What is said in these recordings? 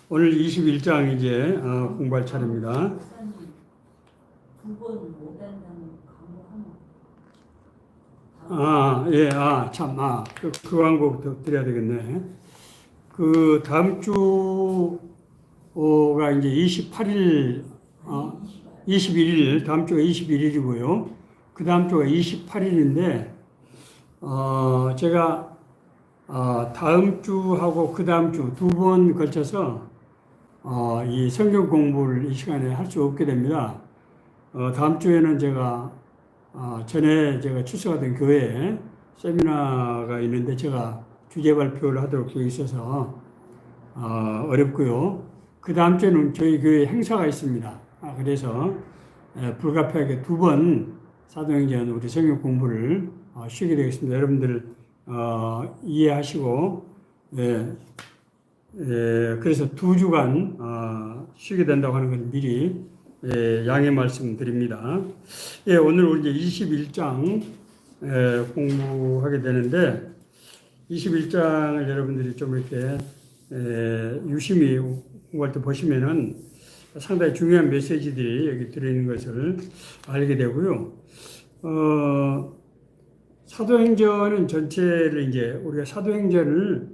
오늘 21장 이제 공부할 차례입니다. 두번 못한다는 광고 예, 참, 그 광고 드려야 되겠네. 그 다음 주가 이제 28일, 21일, 다음 주가 21일이고요. 그 다음 주가 28일인데, 제가 다음 주하고 그 다음 주 두 번 걸쳐서 이 성경 공부를 이 시간에 할 수 없게 됩니다. 다음 주에는 제가 전에 제가 출석하던 교회에 세미나가 있는데 제가 주제 발표를 하도록 되어 있어서 어렵고요. 그 다음 주에는 저희 교회 행사가 있습니다. 그래서 불가피하게 두 번 사도행전 우리 성경 공부를 쉬게 되겠습니다. 여러분들 이해하시고 그래서 두 주간 쉬게 된다고 하는 걸 미리 양해 말씀드립니다. 오늘 우리 이제 21장 공부하게 되는데 21장을 여러분들이 좀 이렇게 유심히 공부할 때 보시면은 상당히 중요한 메시지들이 여기 들어있는 것을 알게 되고요. 사도행전은 전체를 이제 우리가 사도행전을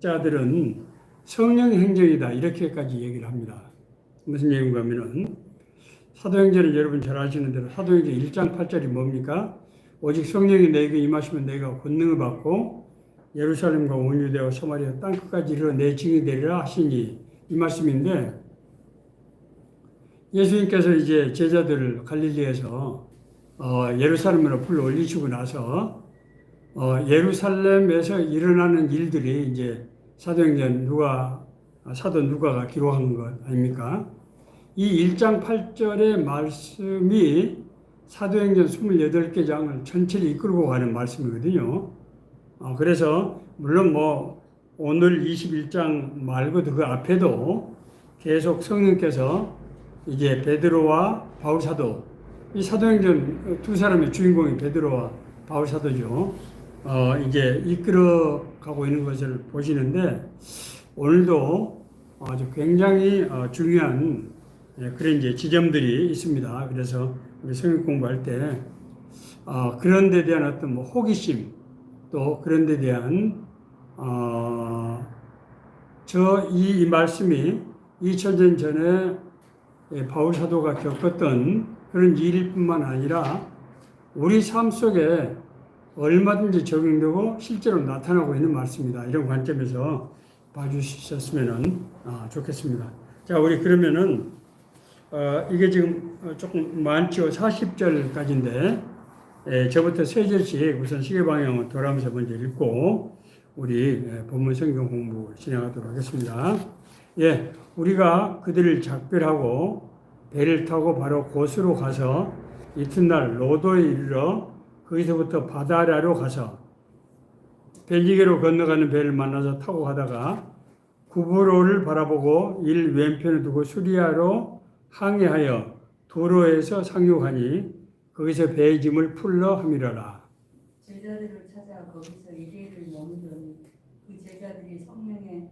신학자들은 성령의 행적이다 이렇게까지 얘기를 합니다. 무슨 얘기인가 하면은 사도행전은 여러분 잘 아시는 대로 사도행전 1장 8절이 뭡니까? 오직 성령이 내게 임하시면 내가 권능을 받고 예루살렘과 온 유대와 사마리아 땅끝까지 이르러 내 증인이 되리라 하시니 이 말씀인데 예수님께서 이제 제자들을 갈릴리에서 예루살렘으로 불러 올리시고 나서 예루살렘에서 일어나는 일들이 이제 사도행전 사도 누가가 기록한 것 아닙니까? 이 1장 8절의 말씀이 사도행전 28개 장을 전체를 이끌고 가는 말씀이거든요. 그래서 물론 오늘 21장 말고도 그 앞에도 계속 성령께서 이제 베드로와 바울 사도, 이 사도행전 두 사람의 주인공이 베드로와 바울 사도죠. 이제 이끌어 가고 있는 것을 보시는데 오늘도 아주 굉장히 중요한 그런 이제 지점들이 있습니다. 그래서 우리 성경 공부할 때 그런 데 대한 어떤 호기심 또 그런 데 대한 이 말씀이 2000년 전에 바울 사도가 겪었던 그런 일일 뿐만 아니라 우리 삶 속에 얼마든지 적용되고 실제로 나타나고 있는 말씀이다. 이런 관점에서 봐주셨으면 좋겠습니다. 자, 우리 그러면은 이게 지금 조금 많죠. 40절까지인데 저부터 세 절씩 우선 시계 방향을 돌아가면서 먼저 읽고 우리 본문 성경 공부 진행하도록 하겠습니다. 우리가 그들을 작별하고 배를 타고 바로 곳으로 가서 이튿날 로도에 이르러 거기서부터 바다 아래로 가서 벨리게로 건너가는 배를 만나서 타고 가다가 구브로를 바라보고 일 왼편에 두고 수리아로 항해하여 도로에서 상륙하니 거기서 배의 짐을 풀러 함이라라. 제자들을 찾아 거기서 이래를 머무더니 그 제자들이 성령의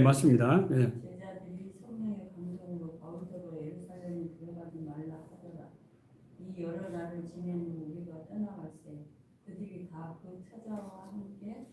맞습니다. 제자들이 성령의 감동으로 바울더러 예루살렘에 들어가지 말라 하더라. 이 여러 날을 지낸 후 우리가 떠나갈새 그들이 다 그 찾아와 함께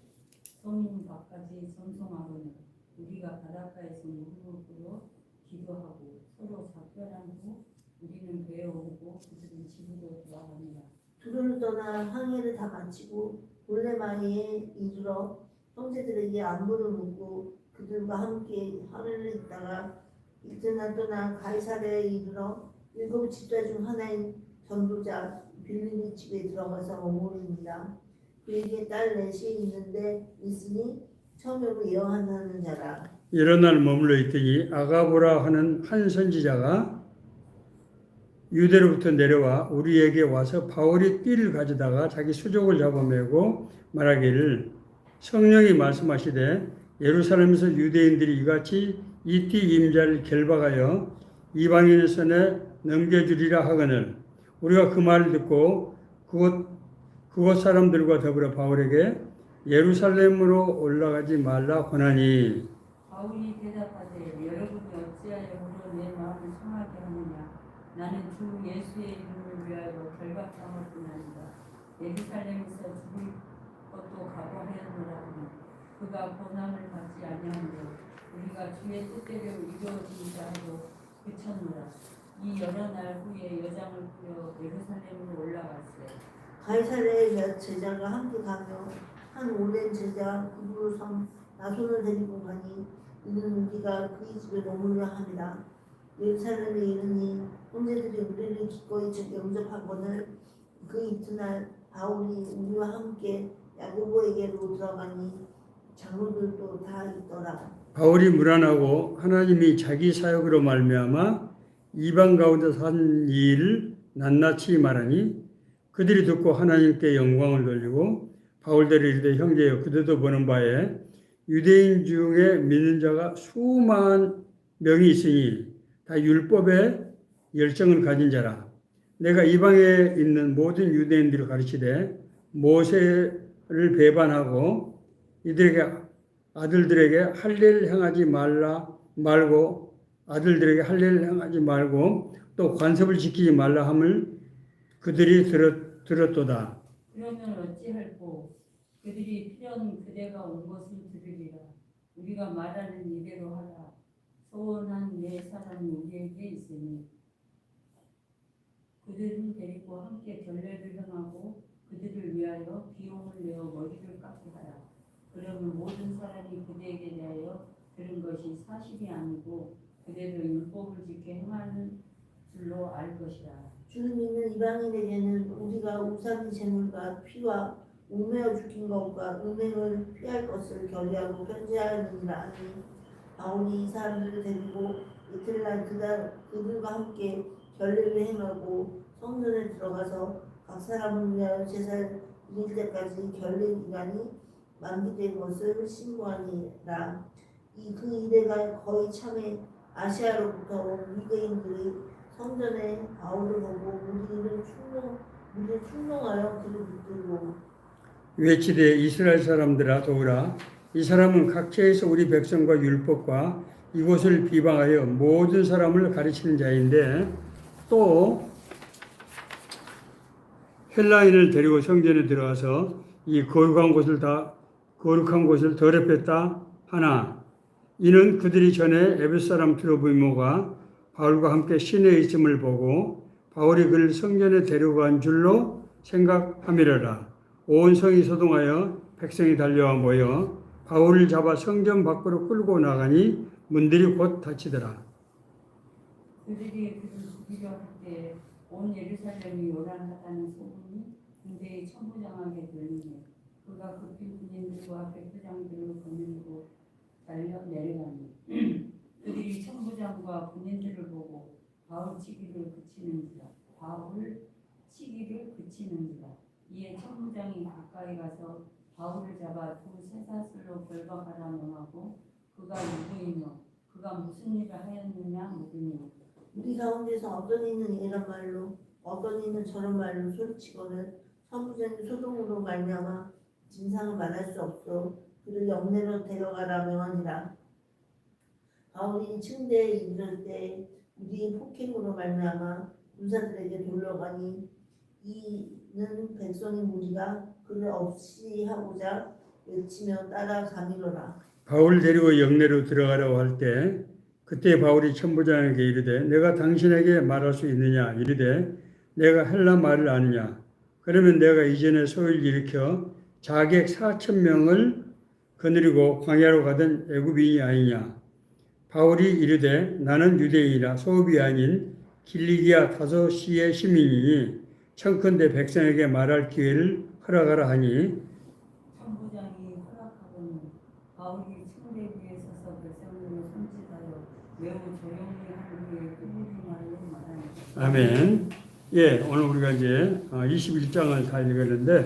성인 밖까지 전송하거늘 우리가 바닷가에서 무릎을 꿇어 기도하고 서로 작별한 후 우리는 배에 오르고 그들은 집으로 돌아갑니다. 두로를 떠나 항해를 다 마치고 돌레마이에 이르러 형제들에게 안부를 묻고 그들과 함께 하루를 있다가 이튿날 떠나 가이사랴에 이르러 7 집자 중 하나인 전도자 빌립의 집에 들어가서 머무릅니다. 그에게 딸 넷이 있으니 처음으로 예언하는 자라. 여러 날 머물러 있더니 아가보라 하는 한 선지자가 유대로부터 내려와 우리에게 와서 바울이 띠를 가져다가 자기 수족을 잡아매고 말하기를 성령이 말씀하시되 예루살렘에서 유대인들이 이같이 이 띠 임자를 결박하여 이방인의 손에 넘겨주리라 하거늘 우리가 그 말을 듣고 그곳 사람들과 더불어 바울에게 예루살렘으로 올라가지 말라 하나니 바울이 대답하되 여러분이 어찌하여 물어 내 마음을 상하게 하느냐 나는 주 예수의 이름을 위하여 결박당하였나이다. 예루살렘에서 죽을 것도 각오하였노라 하니 그가 고난을 받지 아니한데 우리가 주의 뜻대로 이루어지자 하고 그쳤노라. 이 여러 날 후에 여장을 꾸려 예루살렘으로 올라갔어요. 가이사랴의 몇 제자가 함께 가며 한 오랜 제자 이브로 성 나손을 데리고 가니 이는 우리가 그의 집에 머물려 합니다. 예루살렘에 이르니 형제들이 우리를 기꺼이 영접하거늘 그 이튿날 바울이 우리와 함께 야고보에게로 들어가니 장로들도 다 있더라. 바울이 무난하고 하나님이 자기 사역으로 말미암아 이방 가운데서 한 일을 낱낱이 말하니 그들이 듣고 하나님께 영광을 돌리고 바울들이 이르되 형제여 그대도 보는 바에 유대인 중에 믿는 자가 수만 명이 있으니 다 율법에 열정을 가진 자라. 내가 이방에 있는 모든 유대인들을 가르치되 모세를 배반하고 이들에게 아들들에게 할례를 행하지 말고 아들들에게 할례를 행하지 말고 또 관습을 지키지 말라 함을 그들이 들었도다. 그러면 어찌할꼬 그들이 필연 그대가 온 것을 들으리라. 우리가 말하는 이대로 하라. 소원한 네 사람이 우리에게 있으니 그들을 데리고 함께 결례를 행하고 그들을 위하여 비용을 내어 머리를 깎게 하라. 그러면 모든 사람이 그대에게 대하여 들은 것이 사실이 아니고 그대도 율법을 지켜 행하는 줄로 알 것이라. 주를 믿는 이방인에게는 우리가 우상 제물과 피와 웅매어 죽인 것과 음행을 피할 것을 결의하고 편지하였느니라 하니 바울이 이 사람들을 데리고 이튿날 그들과 함께 결례를 행하고 성전에 들어가서 각 사람을 위하여 제사를 드릴 때까지 결례 기간이 만기된 것을 신고하니라. 그 이래가 거의 참에 아시아로부터 온 유대인들이 성전에 바울을 보고 우리를 충동하여 그를 붙들고 외치되 이스라엘 사람들아 도우라. 이 사람은 각처에서 우리 백성과 율법과 이곳을 비방하여 모든 사람을 가르치는 자인데 또 헬라인을 데리고 성전에 들어가서 이 거룩한 곳을 더럽혔다 하나 이는 그들이 전에 에베소 사람 트로비모가 바울과 함께 시내에 있음을 보고 바울이 그를 성전에 데려간 줄로 생각함이라라. 온 성이 소동하여 백성이 달려와 모여 바울을 잡아 성전 밖으로 끌고 나가니 문들이 곧 닫히더라. 그들이 그를 죽이려 할 때 온 예루살렘이 요란하다는 소문이 군대에 천부장하게 들리니 그가 급히 군인들과 백부장들을 거느리고 달려 내려가니 그들이 천부장과 군인들을 보고 바울 치기를 그치는지라. 이에 천부장이 가까이 가서 바울을 잡아 두 쇠사슬로 결박하라 명하고 그가 누구이며 그가 무슨 일을 하였느냐 묻으니 우리 가운데서 어떤 이는 이런 말로 어떤 이는 저런 말로 소리치거늘 선부장이 소동으로 말미암아 진상을 말할 수 없어 그를 영내로 데려가라 명하니라. 바울이 층대에 이를 때 우리의 폭행으로 말미암아 군사들에게 돌려가니 이는 백성의 무리가 그를 없이 하고자 외치며 따라가니로라. 바울 데리고 영내로 들어가라고 할 때 그때 바울이 천부장에게 이르되 내가 당신에게 말할 수 있느냐 이르되 내가 헬라 말을 아느냐 그러면 내가 이전에 소위를 일으켜 자객 4,000명을 거느리고 광야로 가던 애굽인이 아니냐. 바울이 이르되 나는 유대인이라 소읍이 아닌 길리기아 다소시의 시민이니 청컨대 백성에게 말할 기회를 허락하라 하니 천부장이 허락하고는 바울이 층대 위에 서서 백성으로 손짓하여 매우 조용히 하는 후에 끝내는 말로 말하니 아멘. 예, 오늘 우리가 이제 21장을 다 읽었는데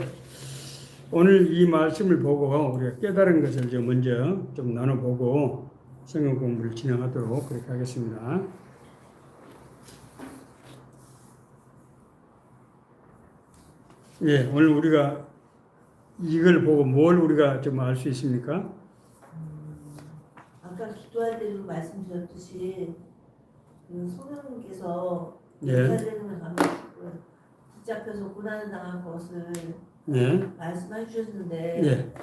오늘 이 말씀을 보고 우리가 깨달은 것을 이제 먼저 좀 나눠보고 성경 공부를 진행하도록 그렇게 하겠습니다. 예, 오늘 우리가 이걸 보고 뭘 우리가 좀 알 수 있습니까? 아까 기도할 때도 말씀드렸듯이 그 성령님께서 예. 예루살렘을 가면 붙잡혀서 고난을 당한 것을 예. 말씀해 주셨는데 예.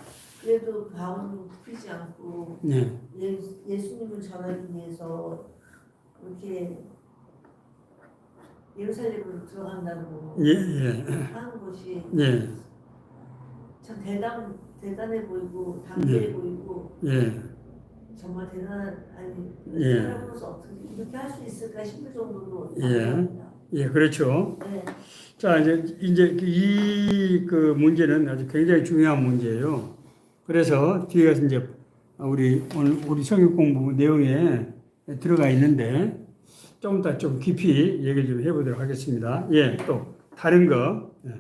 그래도 바울은 굽히지 않고 예. 예수님을 전하기 위해서 그렇게 예루살렘으로 들어간다고 예. 예. 하는 것이 예. 참 대단해 보이고 담대해 보이고 예. 정말 대단한 아니 예. 사람으로서 어떻게 이렇게 할 수 있을까 싶을 정도로 예. 담대합니다. 예, 그렇죠. 네. 자, 이제 이 그 문제는 아주 굉장히 중요한 문제예요. 그래서 뒤에 가서 이제 우리 오늘 우리 성경 공부 내용에 들어가 있는데 좀 더 좀 깊이 얘기를 좀 해보도록 하겠습니다. 예, 또 다른 거. 예.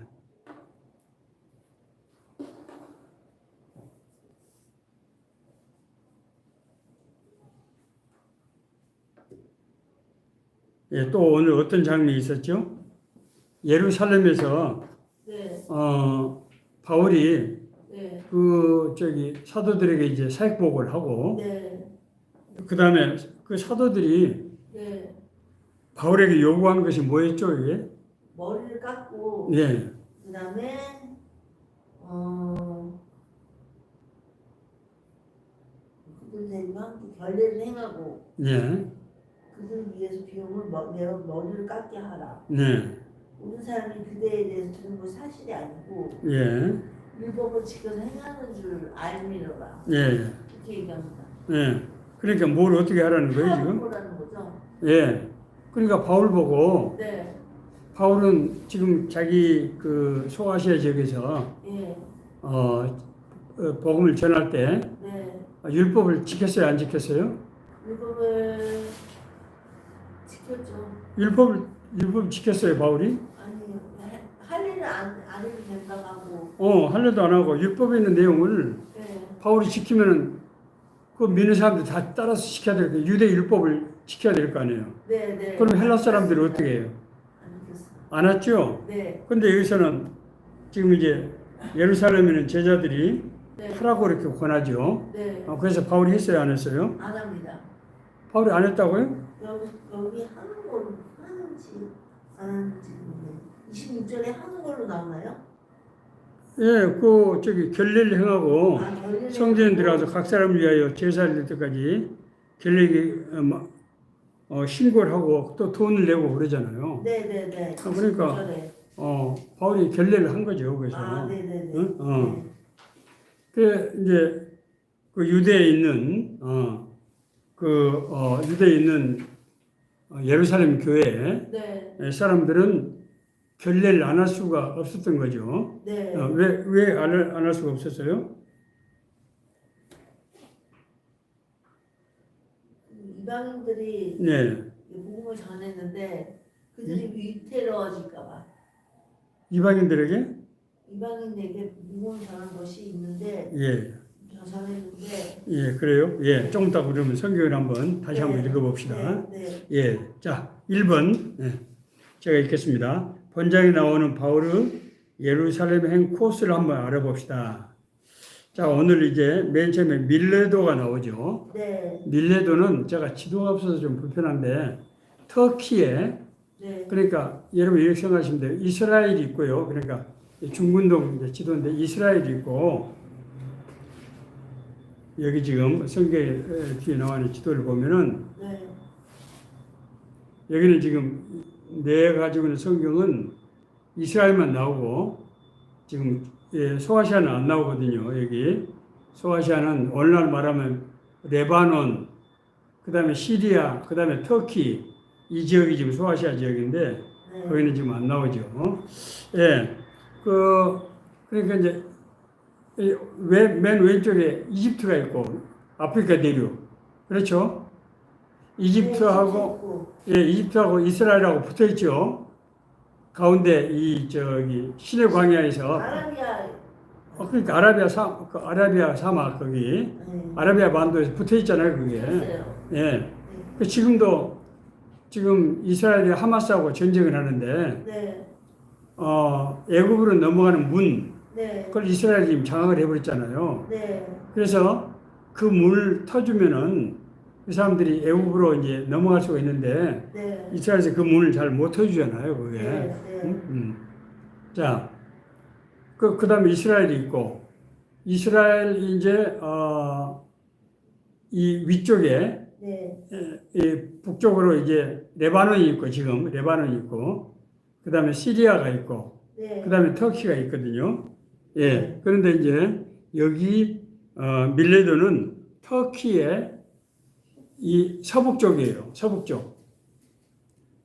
예, 또 오늘 어떤 장면이 있었죠? 예루살렘에서 네. 바울이 네. 그 사도들에게 이제 사역복을 하고 네. 그 다음에 그 사도들이 네. 바울에게 요구한 것이 뭐였죠, 이게? 머리를 깎고 예, 그다음에 그들과 함께 결례를 행하고 예, 그들 위해서 비용을 내어 머리를 깎게 하라. 네, 모든 사람이 그대에 대해서 들은 것이 사실이 아니고 예, 율법을 지켜서 행하는 줄 알미노라. 예, 그렇게 얘기합니다. 예. 그러니까 뭘 어떻게 하라는 거예요, 하라는 지금? 거라는 거죠. 예. 그러니까 바울 보고 네. 바울은 지금 자기 그 소아시아 지역에서 예. 복음을 전할 때 네. 율법을 지켰어요, 안 지켰어요? 율법을 지켰죠. 율법 지켰어요, 바울이? 아니 할 일은 안 해도 된다고 하고. 하려도 안 하고 율법에 있는 내용을 네. 바울이 지키면은 그 믿는 사람들 다 따라서 지켜야 될 거예요. 유대 율법을 지켜야 될 거 아니에요. 네. 네. 그럼 헬라 사람들이 어떻게 해요? 안 됐어요. 안 왔죠? 네. 근데 여기서는 지금 이제 예루살렘에는 제자들이 네. 하라고 이렇게 권하죠. 네. 그래서 바울이 했어요, 안 했어요? 안 합니다. 바울이 안 했다고요? 여기 하는 걸로 하는지 안 하는지 모르겠네요. 26절에 하는 걸로 나오나요? 예, 결례를 행하고 결례를 성전에 하고. 들어가서 각 사람을 위하여 제사를 될 때까지 결례 신고를 하고 또 돈을 내고 그러잖아요. 네네네. 그러니까 26절에. 바울이 결례를 한 거죠, 그래서. 아, 네네네. 응? 네. 그 이제 그 유대에 있는 유대에 있는 예루살렘 교회 네. 사람들은 결례를 안 할 수가 없었던 거죠. 네. 왜 안 할 수가 없었어요? 이방인들이 네. 복음을 전했는데 그들이 위태로워질까봐 이방인들에게 이방인에게 복음을 전한 것이 있는데 예. 전했는데 예, 그래요. 예, 조금 이따 그러면 성경을 한번 다시 한번 네. 읽어봅시다. 네. 예, 자, 1번. 예, 제가 읽겠습니다. 본장에 나오는 바울의 예루살렘 행 코스를 한번 알아봅시다. 자, 오늘 이제 맨 처음에 밀레도가 나오죠. 네. 밀레도는 제가 지도가 없어서 좀 불편한데, 터키에, 네. 그러니까 여러분 이렇게 생각하시면 돼요. 이스라엘이 있고요. 그러니까 중군동 이제 지도인데 이스라엘이 있고, 여기 지금 성경에 뒤에 나와 있는 지도를 보면은, 네. 여기는 지금 내가 가지고 있는 성경은 이스라엘만 나오고 지금 소아시아는 안 나오거든요. 여기 소아시아는 오늘날 말하면 레바논, 그 다음에 시리아, 그 다음에 터키 이 지역이 지금 소아시아 지역인데 네. 거기는 지금 안 나오죠. 예, 그러니까 이제 맨 왼쪽에 이집트가 있고 아프리카 대륙, 그렇죠? 이집트하고 이집트하고 이스라엘하고 붙어 있죠. 가운데 시내 광야에서 아라비아. 그러니까 아라비아 사막 거기 네. 아라비아 반도에서 붙어 있잖아요, 그게. 있어요. 예. 지금 이스라엘이 하마스하고 전쟁을 하는데 네. 애굽으로 넘어가는 문, 네. 그걸 이스라엘이 지금 장악을 해버렸잖아요. 네. 그래서 그 문을 터주면은 그 사람들이 애굽으로 이제 넘어갈 수가 있는데 네. 이스라엘에서 그 문을 잘 못 터주잖아요, 그게. 네. 네. 자, 그다음에 이스라엘이 있고 이스라엘 이제 이 위쪽에 네. 이 북쪽으로 이제 레바논이 있고 지금 레바논이 있고 그다음에 시리아가 있고 네. 그다음에 터키가 있거든요. 예. 그런데 이제 여기 밀레도는 터키의 이 서북 쪽이에요. 서북 쪽.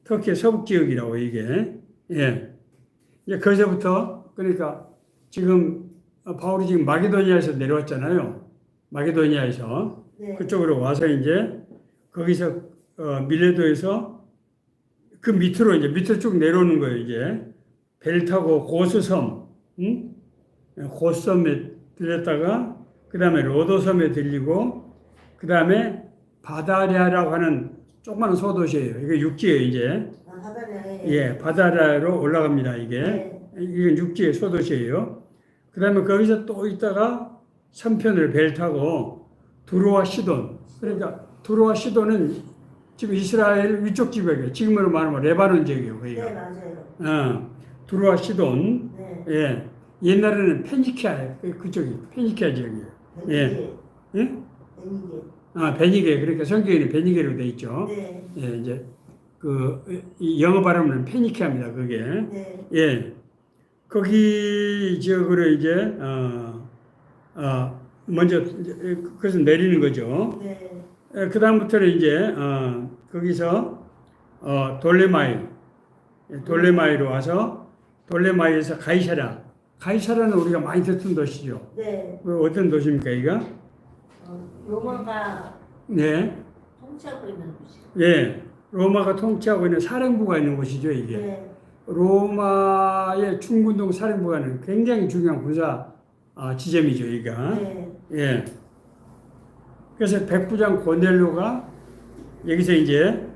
터키의 서북 지역이라고 이게. 예. 이제 거기서부터 그러니까 지금 바울이 지금 마게도니아에서 내려왔잖아요. 마게도니아에서 네. 그쪽으로 와서 이제 거기서 밀레도에서 그 밑으로 이제 밑으로 쭉 내려오는 거예요. 이제 배를 타고 고스섬, 응? 고스섬에 들렸다가 그 다음에 로도섬에 들리고 그 다음에 바다랴라고 하는 조그마한 소도시예요. 이게 육지예요. 이제 바다네. 예, 바다랴로 올라갑니다. 이게 네. 이건 육지의 소도시예요. 그 다음에 거기서 또 있다가 선편을 배를 타고 두로와 시돈. 그러니까 두로와 시돈은 지금 이스라엘 위쪽 지역이에요. 지금으로 말하면 레바논 지역이에요. 거기가. 네, 맞아요. 두로와 시돈. 네. 예. 옛날에는 페니키아 그쪽이 페니키아 지역이에요. 예. 베니게. 예? 베니게. 베니게. 그러니까 성경에는 베니게로 돼 있죠. 네. 예, 이제 이 영어 발음은 페니키아입니다. 그게. 네. 예. 거기 지역으로 이제 먼저 이제 그것을 내리는 거죠. 네. 그 다음부터는 이제 거기서 돌레마이로 와서 돌레마이에서 가이사라는 우리가 많이 듣던 도시죠. 네. 어떤 도시입니까, 이가? 로마가 네, 통치하고 있는 곳이. 예, 로마가 통치하고 있는 사령부가 있는 곳이죠, 이게. 네. 로마의 충군동 사령부가 있는 굉장히 중요한 군사 지점이죠, 이가. 네. 예. 그래서 백부장 고넬료가 여기서 이제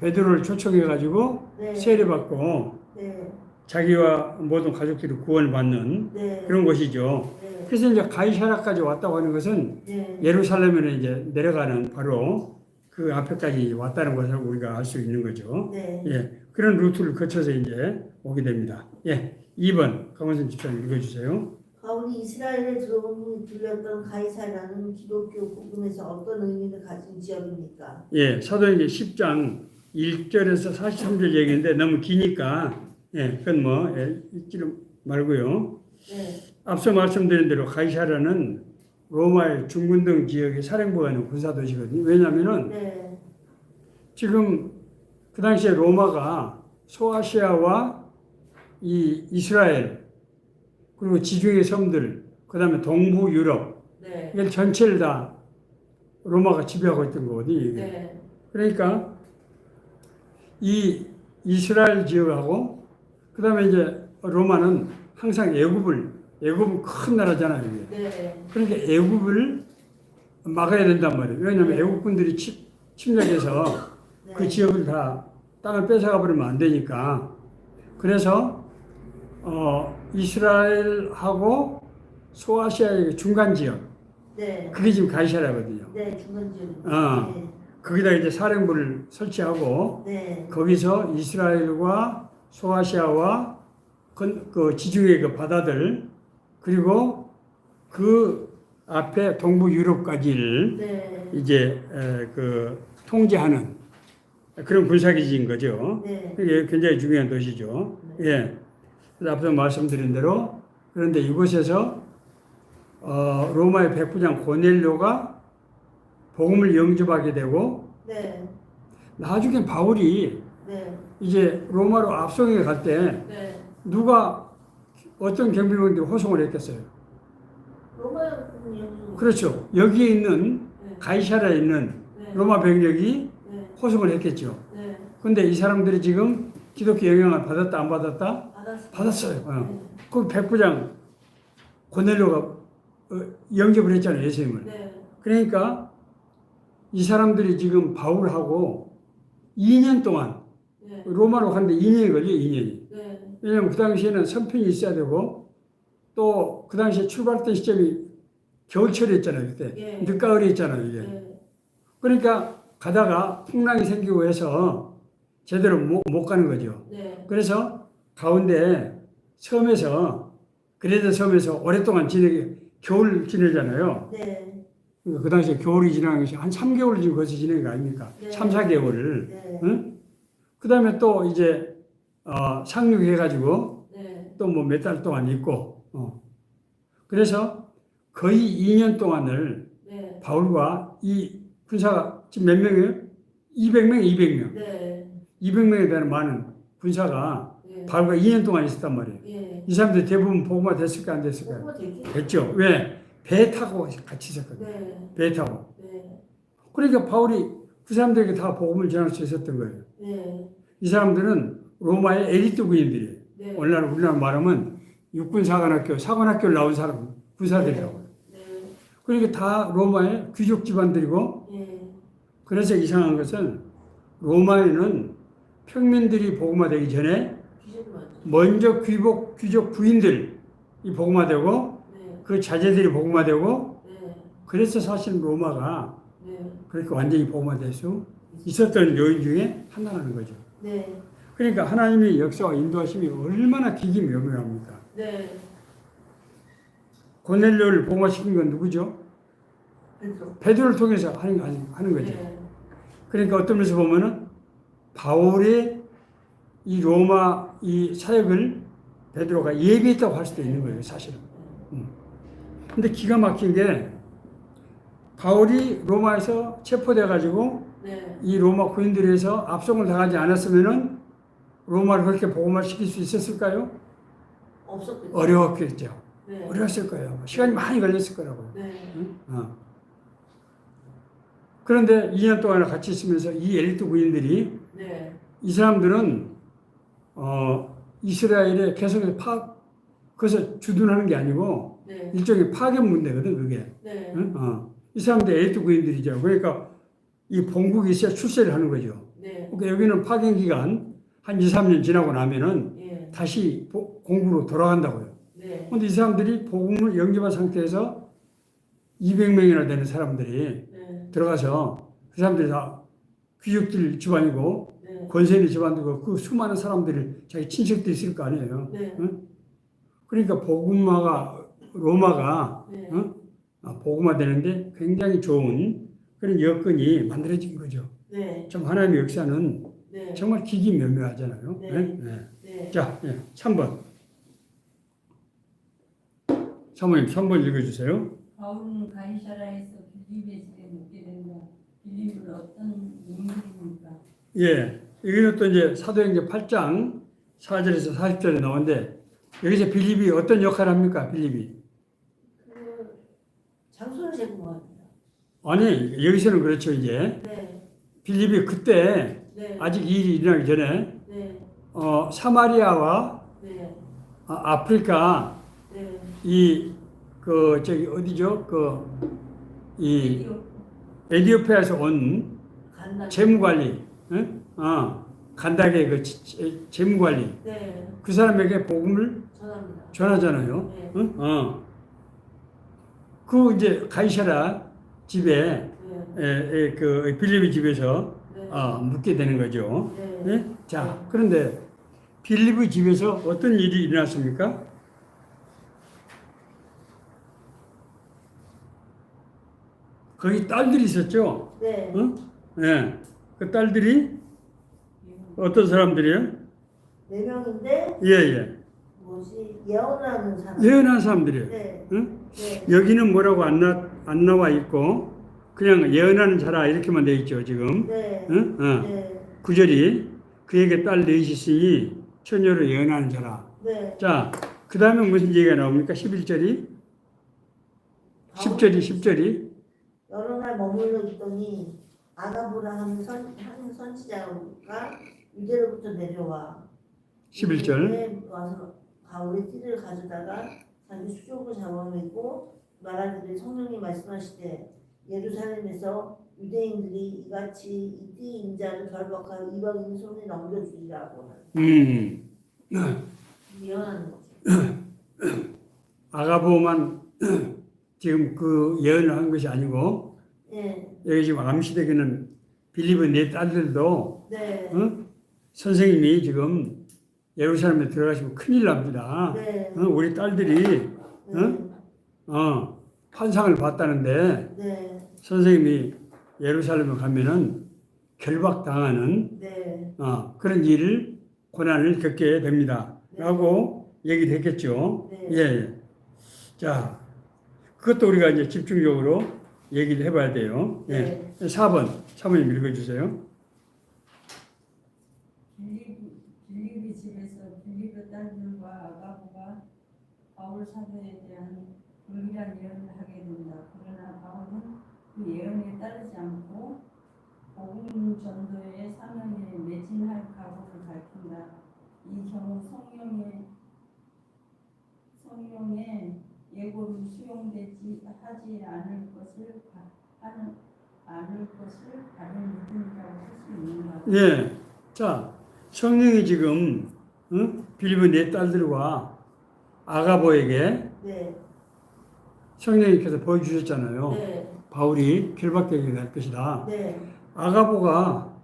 베드로를 초청해가지고 네. 세례받고 네. 자기와 모든 가족들이 구원을 받는 네. 그런 곳이죠. 네. 그래서 이제 가이사라까지 왔다고 하는 것은 네. 예루살렘으로 이제 내려가는 바로 그 앞에까지 왔다는 것을 우리가 알 수 있는 거죠. 네. 예. 그런 루트를 거쳐서 이제 오게 됩니다. 예. 2번 강원선 집사님 읽어주세요. 바울이 이스라엘에 들렸던 가이사라는 기독교 복음에서 어떤 의미를 가진 지역입니까? 예, 사도행전 10장 1절에서 43절 얘기인데 너무 기니까 예, 그건 뭐 읽지는 말고요. 네. 앞서 말씀드린 대로 가이사라는 로마의 중군동 지역의 사령부가 있는 군사도시거든요. 왜냐하면은 네. 지금 그 당시에 로마가 소아시아와 이 이스라엘 그리고 지중해 섬들 그다음에 동부 유럽 네. 이걸 전체를 다 로마가 지배하고 있던 거거든요. 이게. 네. 그러니까 이 이스라엘 지역하고 그다음에 이제 로마는 항상 애굽은 큰 나라잖아요. 이게. 네. 그러니까 애굽을 막아야 된단 말이에요. 왜냐하면 네. 애국군들이 침략해서 네. 그 지역을 다 땅을 뺏어가 버리면 안 되니까. 그래서 이스라엘하고 소아시아의 중간 지역, 네. 그게 지금 가이사라거든요. 네. 중간 지역. 어. 거기다 이제 사령부를 설치하고 네. 거기서 이스라엘과 소아시아와 그 지중해 그 바다들 그리고 그 앞에 동부 유럽까지를 네. 이제 그 통제하는 그런 군사기지인 거죠. 네. 이게 굉장히 중요한 도시죠. 예. 그래서 앞서 말씀드린 대로 그런데 이곳에서 로마의 백부장 고넬료가 복음을 영접하게 되고 네. 나중에 바울이 네. 이제 로마로 압송해 갈 때 네. 누가 어떤 경비병들이 호송을 했겠어요? 로마군요. 그렇죠. 여기에 있는 네. 가이사라에 있는 네. 로마 병력이 네. 호송을 했겠죠. 네. 근데 이 사람들이 지금 기독교 영향을 받았다 안 받았다? 받았어요. 받았어요. 네. 그 백부장 고넬료가 영접을 했잖아요. 예수님을. 네. 그러니까 이 사람들이 지금 바울하고 2년 동안 네. 로마로 가는데 2년이 걸려요. 2년이. 네. 왜냐하면 그 당시에는 선편이 있어야 되고 또 그 당시에 출발했던 시점이 겨울철이었잖아요. 그때 예. 늦가을이었잖아요. 이게. 네. 그러니까 가다가 풍랑이 생기고 해서 제대로 못 가는 거죠. 네. 그래서 가운데 섬에서 그레데 섬에서 오랫동안 겨울 지내잖아요. 네. 그 당시에 겨울이 지나는 것이 한 3개월 지금 거기서 지낸 거 아닙니까? 네. 3, 4개월을. 네. 응? 그 다음에 또 이제 상륙해가지고 네. 또 뭐 몇 달 동안 있고. 그래서 거의 2년 동안을 네. 바울과 이 군사가 지금 몇 명이에요? 200명, 200명. 네. 200명에 대한 많은 군사가 네. 바울과 2년 동안 있었단 말이에요. 예. 이 사람들 대부분 복음화 됐을까 안 됐을까요? 뭐가 되게. 됐죠. 왜? 배 타고 같이 있었거든요. 네. 배 타고. 네. 그러니까 바울이 그 사람들에게 다 복음을 전할 수 있었던 거예요. 네. 이 사람들은 로마의 엘리트 군인들이에요. 네. 우리나라 말하면 육군사관학교, 사관학교를 나온 사람, 군사들이라고. 네. 그러니까 다 로마의 귀족 집안들이고, 네. 그래서 이상한 것은 로마에는 평민들이 복음화되기 전에 귀신 맞죠. 먼저 귀족 부인들이 복음화되고 네. 그 자제들이 복음화되고, 네. 그래서 사실 로마가 네. 그렇게 완전히 복음화될 수 있었던 요인 중에 하나라는 거죠. 네. 그러니까 하나님의 역사와 인도하심이 얼마나 기기묘묘합니까? 네. 고넬료를 복음화시킨 건 누구죠? 그래서. 베드로를 통해서 하는 거죠. 네. 그러니까 어떤 면에서 보면은 바울의 이 로마 이 사역을 베드로가 예비했다고 할 수도 있는 거예요, 사실은. 근데 기가 막힌 게 바울이 로마에서 체포돼 가지고 네. 이 로마 군인들에서 압송을 당하지 않았으면은 로마를 그렇게 복음화시킬 수 있었을까요? 없었겠죠. 어려웠겠죠. 네. 어려웠을 거예요. 시간이 많이 걸렸을 거라고. 네. 응? 그런데 2년 동안 같이 있으면서 이 엘리트 군인들이 네. 이 사람들은 이스라엘에 계속해서 그것을 주둔하는 게 아니고 네. 일종의 파견 문제거든 그게. 네. 응? 이 사람들 엘리트 군인들이죠. 그러니까 이 본국이 있어야 출세를 하는 거죠. 네. 그러니까 여기는 파견 기간 한 2, 3년 지나고 나면은 예. 다시 공부로 돌아간다고요. 네. 그런데 이 사람들이 복음을 영접한 상태에서 200명이나 되는 사람들이 네. 들어가서 그 사람들이 다 귀족들 집안이고 네. 권세 있는 집안이고 그 수많은 사람들이 자기 친척도 있을 거 아니에요. 네. 응? 그러니까 로마가 네. 응? 복음화 되는데 굉장히 좋은 그런 여건이 만들어진 거죠. 네. 참 하나님의 역사는 네. 정말 기기묘묘하잖아요. 네. 네? 네. 자, 3번. 사모님 3번 읽어주세요. 바울은 가이사라에서 빌립의 집에 묵게 된다. 빌립은 어떤 인물입니까? 예, 여기는 또 이제 사도행전 8장 4절에서 40절에 나오는데 여기서 빌립이 어떤 역할을 합니까? 빌립이? 그 장소를 제공합니다. 아니, 여기서는 그렇죠, 이제. 네. 빌립이 그때 네. 아직 이 일이 일어나기 전에 네. 사마리아와 네. 아프리카 네. 저기 어디죠? 이 에디오- 에티오피아에서 온 간다. 재무관리, 응? 간다게 그 재무관리 네. 그 사람에게 복음을 전합니다. 전하잖아요. 네. 응? 그 이제 가이사라 집에 네. 그 빌립의 집에서 네. 묵게 되는 거죠. 네. 예? 자, 그런데 빌립의 집에서 어떤 일이 일어났습니까? 거기 딸들이 있었죠. 네. 응? 예. 그 딸들이 어떤 사람들이에요? 4명인데 예, 예. 뭐지? 예언하는 사람. 예언한 사람들이에요. 네. 응? 네. 여기는 뭐라고 안 나와 있고 그냥 예언하는 자라 이렇게만 돼 있죠, 지금. 네. 응? 네. 9절이 그에게 딸 넷이 있으니 처녀로 예언하는 자라. 네. 자, 그 다음에 무슨 얘기가 나옵니까? 11절이? 10절이? 여러 날 머물러 있더니 아가보라 하는 한 선지자가 유대로부터 내려와 11절. 유대에 와서 가울의 띠를 가져다가 자기 수족을 잡아매고 말하기를 성령이 말씀하시되 예루살렘에서 유대인들이 이같이 이 띠 인자를 결박하여 이방인 손에 넘겨주리라고 예언하는 거죠. 아가보만 지금 그 예언을 한 것이 아니고 예, 여기 지금 암시되기는 빌립의 네 딸들도 네, 선생님이 지금 예루살렘에 들어가시면 큰일 납니다. 네, 우리 딸들이 네, 환상을 봤다는데 네, 선생님이 예루살렘에 가면은 결박당하는 네, 그런 일을 고난을 겪게 됩니다. 라고 얘기를 했겠죠. 네. 예, 예. 자, 그것도 우리가 이제 집중적으로 얘기를 해봐야 돼요. 예. 4번, 사모님 읽어주세요. 빌립이 집에서 빌립의 딸들과 아가보가 바울 사도에 대한 불길한 예언을 하게 된다. 그러나 바울은 그 예언에 따르지 않고 복음 전도의 사명에 매진할 각오를 밝힌다. 이 경우 성령의 예고를 수용되지 하지 않을 것을 다른 믿음이라고 할 수 있는가? 예. 자, 성령이 지금 빌립의 네 딸들과 아가보에게 네, 성령님께서 보여주셨잖아요. 네, 바울이 결박되게 될 것이다. 네, 아가보가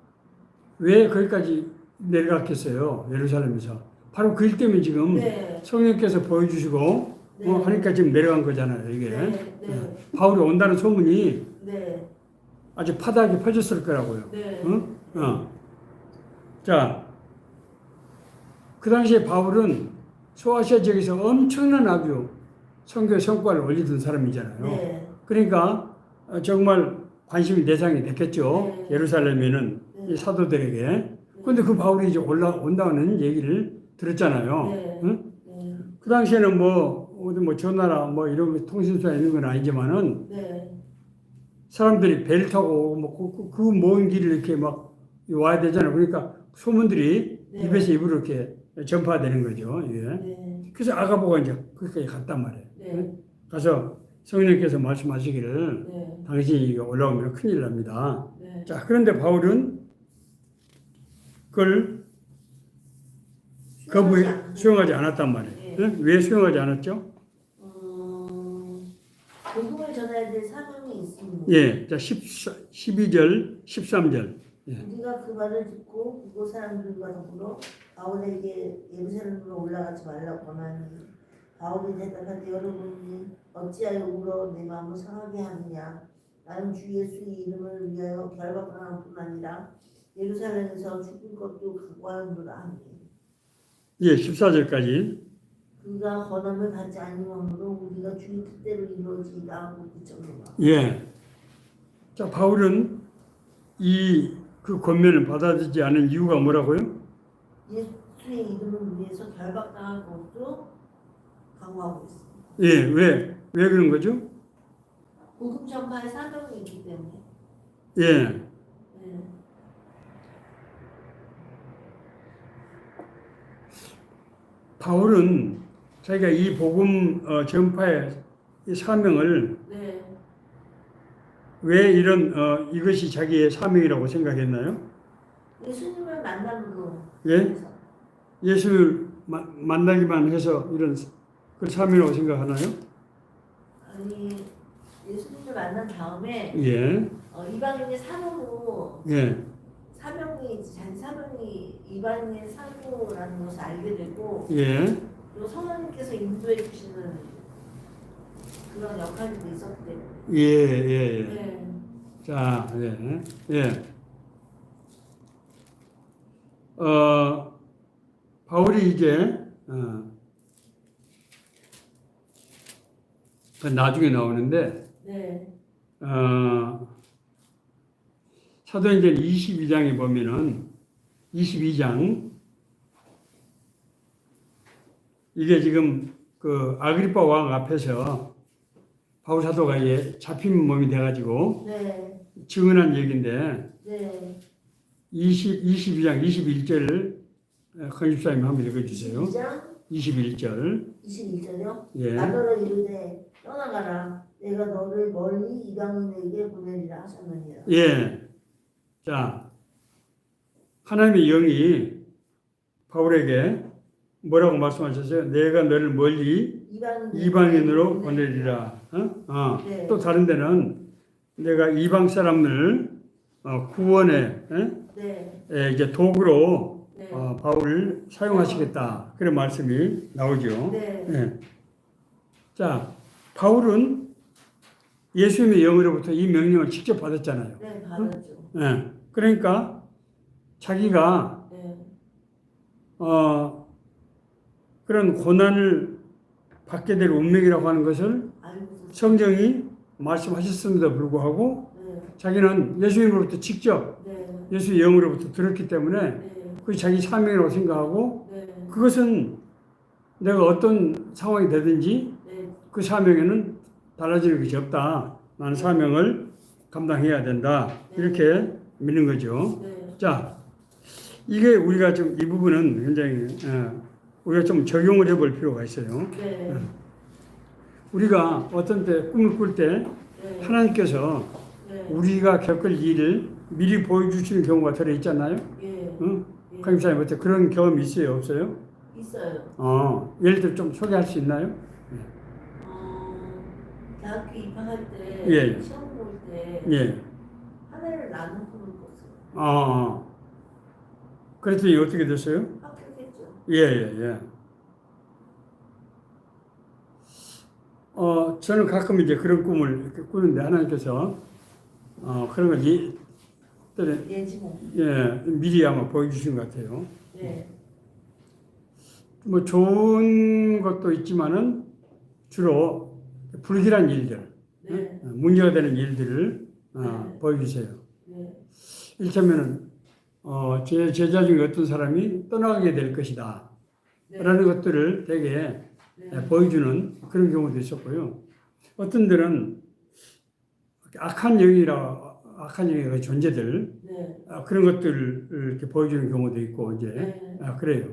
왜 거기까지 내려갔겠어요? 예루살렘에서. 바로 그 일 때문에 지금 네, 성령께서 보여주시고 네. 하니까 지금 내려간 거잖아요. 이게. 네, 네, 바울이 온다는 소문이 네, 아주 파다하게 퍼졌을 거라고요. 네, 응? 자, 그 당시에 바울은 소아시아 지역에서 엄청난 아주 선교 성과를 올리던 사람이잖아요. 네, 그러니까 정말 관심이 대상이 됐겠죠. 네. 예루살렘에는 네. 이 사도들에게. 그런데 그 바울이 이제 올라온다는 얘기를 들었잖아요. 네. 응? 네, 그 당시에는 어디 전화나 이런 거 통신소가 있는 건 아니지만은 네, 사람들이 배를 타고 그 먼 길을 이렇게 막 와야 되잖아요. 그러니까 소문들이 네. 입에서 입으로 이렇게 전파되는 거죠. 이게. 네, 그래서 아가보가 이제 거기까지 갔단 말이에요. 네, 가서 성령께서 말씀하시기를 네, 당신이 올라오면 큰일 납니다. 네. 자, 그런데 바울은 그걸 수용하지 않았단 말이에요. 네. 예? 왜 수용하지 않았죠? 복음을 전해야 될 사명이 있습니다. 예, 자 12절, 13절. 예. 우리가 그 말을 듣고 그곳 사람들과 더불어 바울에게 예루살렘으로 올라가지 말라고 권하니 바울이 대답하되 여러분이 어찌하여 울어 내 마음을 상하게 하느냐 나는 주 예수의 이름을 위하여 결박당할 뿐 아니라 예루살렘에서 죽을 것도 각오하노라 하니 예, 14절까지. 그가 권함을 받지 아니하므로 우리가 주의 뜻대로 이루어지이다 하고 붙였노라. 예. 자, 바울은 그 권면을 받아들이지 않은 이유가 뭐라고요? 예수의 이름을 위해서 결박당할 것도 각오하고 있습니다. 예, 왜 그런 거죠? 복음 전파의 사명이 있기 때문에. 예. 네. 바울은 자기가 이 복음 전파의 이 사명을 네. 왜 이것이 자기의 사명이라고 생각했나요? 예수님을 만나는 거. 예? 예수를 만나기만 해서 이런 그 사명이라고 생각하나요? 아니 예수님을 만난 다음에 예. 이방인의 사명으로 예. 자기 사명이 이방인의 사명이라는 것을 알게 되고 예. 또 성령님께서 인도해 주시는 그런 역할도 있었기 때문에. 예. 예. 네. 자, 예. 예. 바울이 이제 나중에 나오는데 네. 사도행전 22장에 보면은 22장 이게 지금 그 아그리파 왕 앞에서 바울 사도가 잡힌 몸이 돼가지고 네. 증언한 얘기인데 네. 22장 21절을 컨집사님 한번 읽어주세요. 22장 21절. 21절요? 예. 나더러 이르되 떠나가라 내가 너를 멀리 이방인에게 보내리라 하셨느니라. 예. 자, 하나님의 영이 바울에게 뭐라고 말씀하셨어요? 내가 너를 멀리 이방인으로 보내리라. 네. 또 다른 데는 내가 이방 사람을 구원의 네. 이제 도구로 네. 바울을 사용하시겠다. 그런 말씀이 나오죠. 네. 예. 자, 바울은 예수님의 영으로부터 이 명령을 직접 받았잖아요. 네, 받았죠. 예. 그러니까 자기가 네. 그런 고난을 받게 될 운명이라고 하는 것을 알고 성경이 말씀하셨음에도 불구하고 네. 자기는 예수님으로부터 직접 네. 예수의 영으로부터 들었기 때문에 네. 그게 자기 사명이라고 생각하고 네. 그것은 내가 어떤 상황이 되든지 네. 그 사명에는 달라지는 것이 없다. 나는 사명을 감당해야 된다. 이렇게 믿는 거죠. 네. 자, 이게 우리가 좀 이 부분은 굉장히 우리가 좀 적용을 해볼 필요가 있어요. 네. 우리가 어떤 때 꿈을 꿀 때 네. 하나님께서 네. 우리가 겪을 일을 미리 보여주시는 경우가 들어 있잖아요. 예. 응? 예. 강림사님 어때 그런 경험 있어요, 없어요? 있어요. 예를 들어 좀 소개할 수 있나요? 대학교 입학할 때 예. 시험 볼 때 예. 하늘을 나는 꿈을 꿨어요. 그랬더니 어떻게 됐어요? 합격했죠. 예. 저는 가끔 이제 그런 꿈을 이렇게 꾸는데 하나님께서 그런 걸 예지몽. 미리 아마 보여주신 것 같아요. 네. 뭐 좋은 것도 있지만은 주로 불길한 일들, 네. 문제가 되는 일들을 네. 보여주세요. 네. 이를테면은 제 제자 중에 어떤 사람이 떠나가게 될 것이다. 네. 라는 것들을 되게 네. 보여주는 그런 경우도 있었고요. 어떤 데는 악한 영의 존재들, 네. 그런 것들을 이렇게 보여주는 경우도 있고, 이제, 네. 그래요.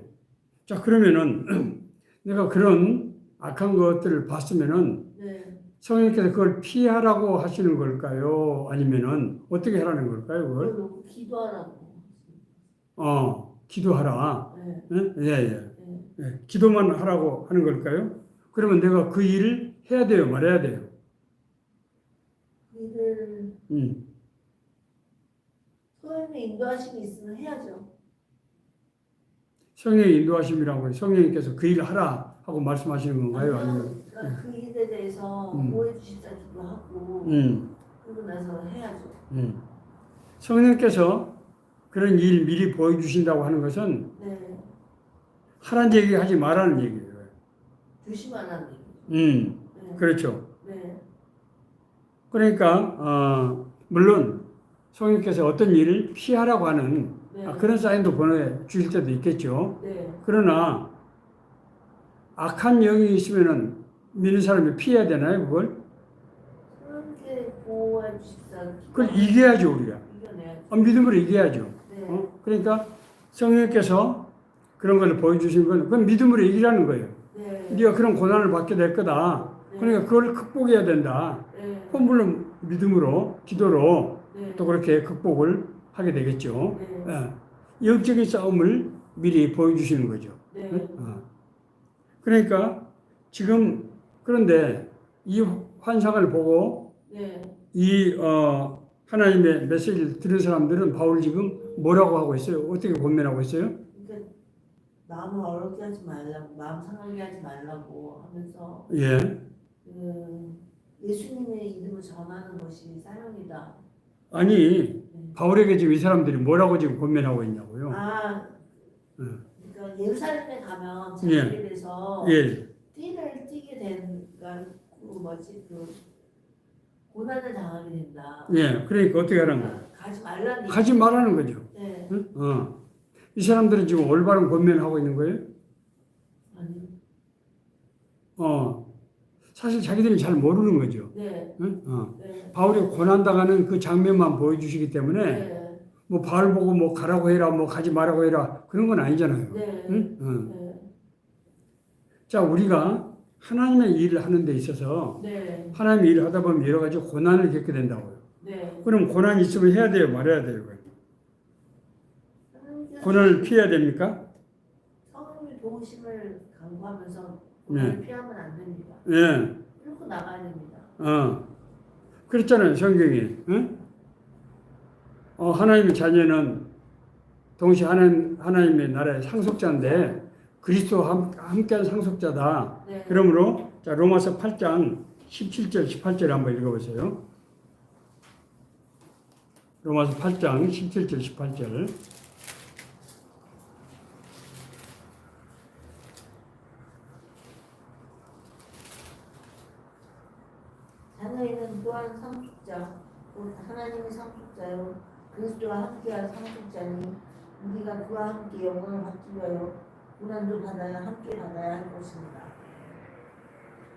자, 그러면은 내가 그런 악한 것들을 봤으면은 네. 성령께서 그걸 피하라고 하시는 걸까요? 아니면은 어떻게 하라는 걸까요? 그걸? 그걸 놓고 기도하라고. 기도하라. 네. 예. 기도만 하라고 하는 걸까요? 그러면 내가 그 일을 해야 돼요, 말해야 돼요. 일을 음. 성령의 인도하심이 있으면 해야죠. 성령의 인도하심이라고 성령님께서 그 일을 하라 하고 말씀하시는 건가요? 아니면 그러니까 그 일에 대해서 보호해 주시다기도 하고 그러고 나서 해야죠. 성령께서 그런 일 미리 보여주신다고 하는 것은 네. 하라는 얘기 하지 말라는 얘기예요. 조심하라는 얘기죠. 네. 그렇죠. 네. 그러니까 물론 성령께서 어떤 일을 피하라고 하는 네. 그런 사인도 보내주실 때도 있겠죠. 네. 그러나 악한 영이 있으면은 믿는 사람이 피해야 되나요, 그걸? 그렇게 보호해 주시다. 그걸 이겨야죠, 우리가. 이겨내야죠. 믿음으로 이겨야죠. 네. 그러니까 성령께서 그런 걸 보여주신 건 그건 믿음으로 이기라는 거예요. 네. 네가 그런 고난을 받게 될 거다. 그러니까 그걸 극복해야 된다. 네. 물론 믿음으로, 기도로 네. 또 그렇게 극복을 하게 되겠죠. 네. 영적인 싸움을 미리 보여주시는 거죠. 네. 그러니까 지금 그런데 이 환상을 보고 네. 이 하나님의 메시지를 들은 사람들은 바울 지금 뭐라고 하고 있어요? 어떻게 권면하고 있어요? 그러니까 마음을 어렵게 하지 말라고, 마음 상하게 하지 말라고 하면서 예. 예수님의 이름을 전하는 것이 사명이다. 아니 바울에게 지금 이 사람들이 뭐라고 지금 권면하고 있냐고요? 그러니까 예루살렘에 가면 자기들에서 띠를 띠게 된, 그러니까 그 고난을 당하게 된다. 그러니까 어떻게 하는 거예요? 가지 말라는 가지 말라는 거죠. 네. 이 사람들은 지금 올바른 권면하고 있는 거예요? 아니. 사실 자기들이 잘 모르는 거죠. 네. 네. 바울이 고난당하는 그 장면만 보여주시기 때문에 뭐 바울 보고 뭐 가라고 해라, 뭐 가지 말라고 해라 그런 건 아니잖아요. 자, 우리가 하나님의 일을 하는 데 있어서 하나님의 일을 하다 보면 여러 가지 고난을 겪게 된다고요. 그럼 고난이 있으면 해야 돼요, 말해야 돼요? 고난을 피해야 됩니까? 성령이 동심을 강구하면서 네. 그걸 피하면 안 됩니다. 예. 끌고 나가야 됩니다. 그랬잖아요, 성경이. 응? 하나님의 자녀는 동시에 하나님의 나라의 상속자인데 그리스도와 함께한 상속자다. 네. 그러므로 자 로마서 8장 17절 18절 한번 읽어보세요. 로마서 8장 17절 18절. 자녀에는 또한 상속자, 곧 하나님의 상속자요 그리스도와 함께한 상속자니 우리가 그와 함께 영광을 받기 위하여 고난도 함께 받아야 할 것입니다.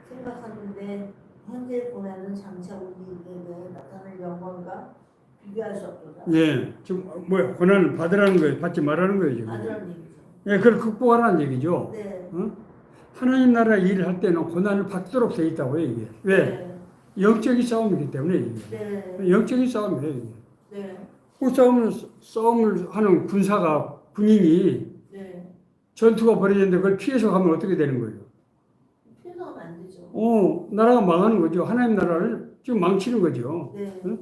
생각하는데 현재 고난은 장차 우리에게 나타날 영광과 비교할 수 없도다. 예, 지금 뭐야 고난을 받으라는 거예요, 받지 말라는 거예요 지금. 받으라는 얘기죠. 예, 그걸 극복하라는 얘기죠. 네. 하나님 나라 일을 할 때는 고난을 받도록 돼 있다고요 이게. 왜? 네. 영적인 싸움이기 때문에 이게. 네. 영적인 싸움이에요 이게. 네. 그 싸움을 하는 군인이 네. 전투가 벌어지는데 그걸 피해서 가면 어떻게 되는 거예요? 피해서 가면 안 되죠. 나라가 망하는 거죠. 하나님 나라를 지금 망치는 거죠. 네. 응?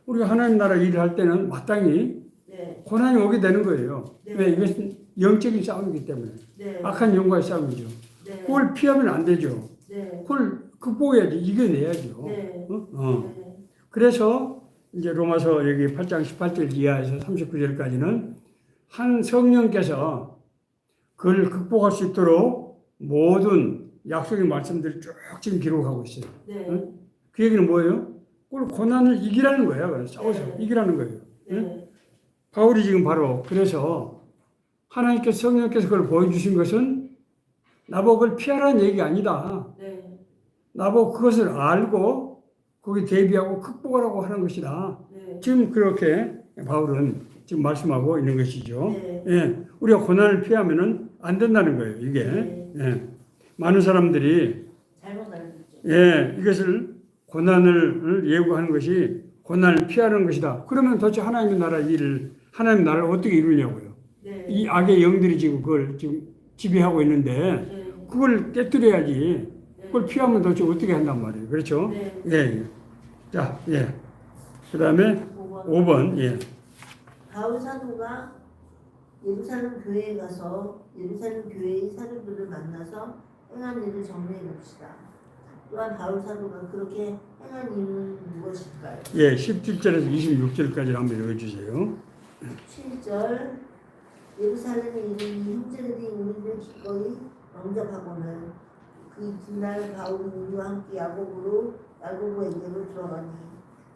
우리가 하나님 나라 일을 할 때는 마땅히 네. 고난이 오게 되는 거예요. 네. 왜? 이것은 영적인 싸움이기 때문에. 네. 악한 영과의 싸움이죠. 네. 그걸 피하면 안 되죠. 네. 그걸 극복해야지. 이겨내야죠. 네. 네. 그래서 이제 로마서 여기 8장 18절 이하에서 39절까지는 한 성령께서 그걸 극복할 수 있도록 모든 약속의 말씀들을 쭉 지금 기록하고 있어요. 네. 응? 그 얘기는 뭐예요? 그걸 고난을 이기라는 거예요. 그래서 싸워서 네. 이기라는 거예요. 응? 네. 바울이 지금 바로 그래서 하나님께서 성령께서 그걸 보여주신 것은 나보고 그걸 피하라는 얘기가 아니다. 네. 나보고 그것을 알고 거기 대비하고 극복하라고 하는 것이다. 네. 지금 그렇게 바울은 지금 말씀하고 있는 것이죠. 네. 예, 우리가 고난을 피하면은 안 된다는 거예요. 이게 네. 예, 많은 사람들이 잘못 알고 있죠. 예, 이것을 고난을 예고하는 것이 고난을 피하는 것이다. 그러면 도대체 하나님의 나라 일을 하나님의 나라를 어떻게 이루냐고요. 네. 이 악의 영들이 지금 그걸 지금 지배하고 있는데 네. 그걸 깨뜨려야지. 네. 그걸 피하면 도대체 어떻게 한단 말이에요. 그렇죠? 네. 예, 예. 자, 예. 그다음에 5번. 예. 바울 사도가 예루살렘 교회에 가서 예루살렘 교회의 사도들을 만나서 행한 일을 정리해 봅시다. 또한 바울 사도가 그렇게 행한 이유는 무엇일까요? 예, 17절에서 26절까지 한번 읽어주세요. 7절 예루살렘에 이르니 형제들이 우리를 기꺼이 영접하고는 그 이튿날 바울이 우리와 함께 야고보에게로 들어가니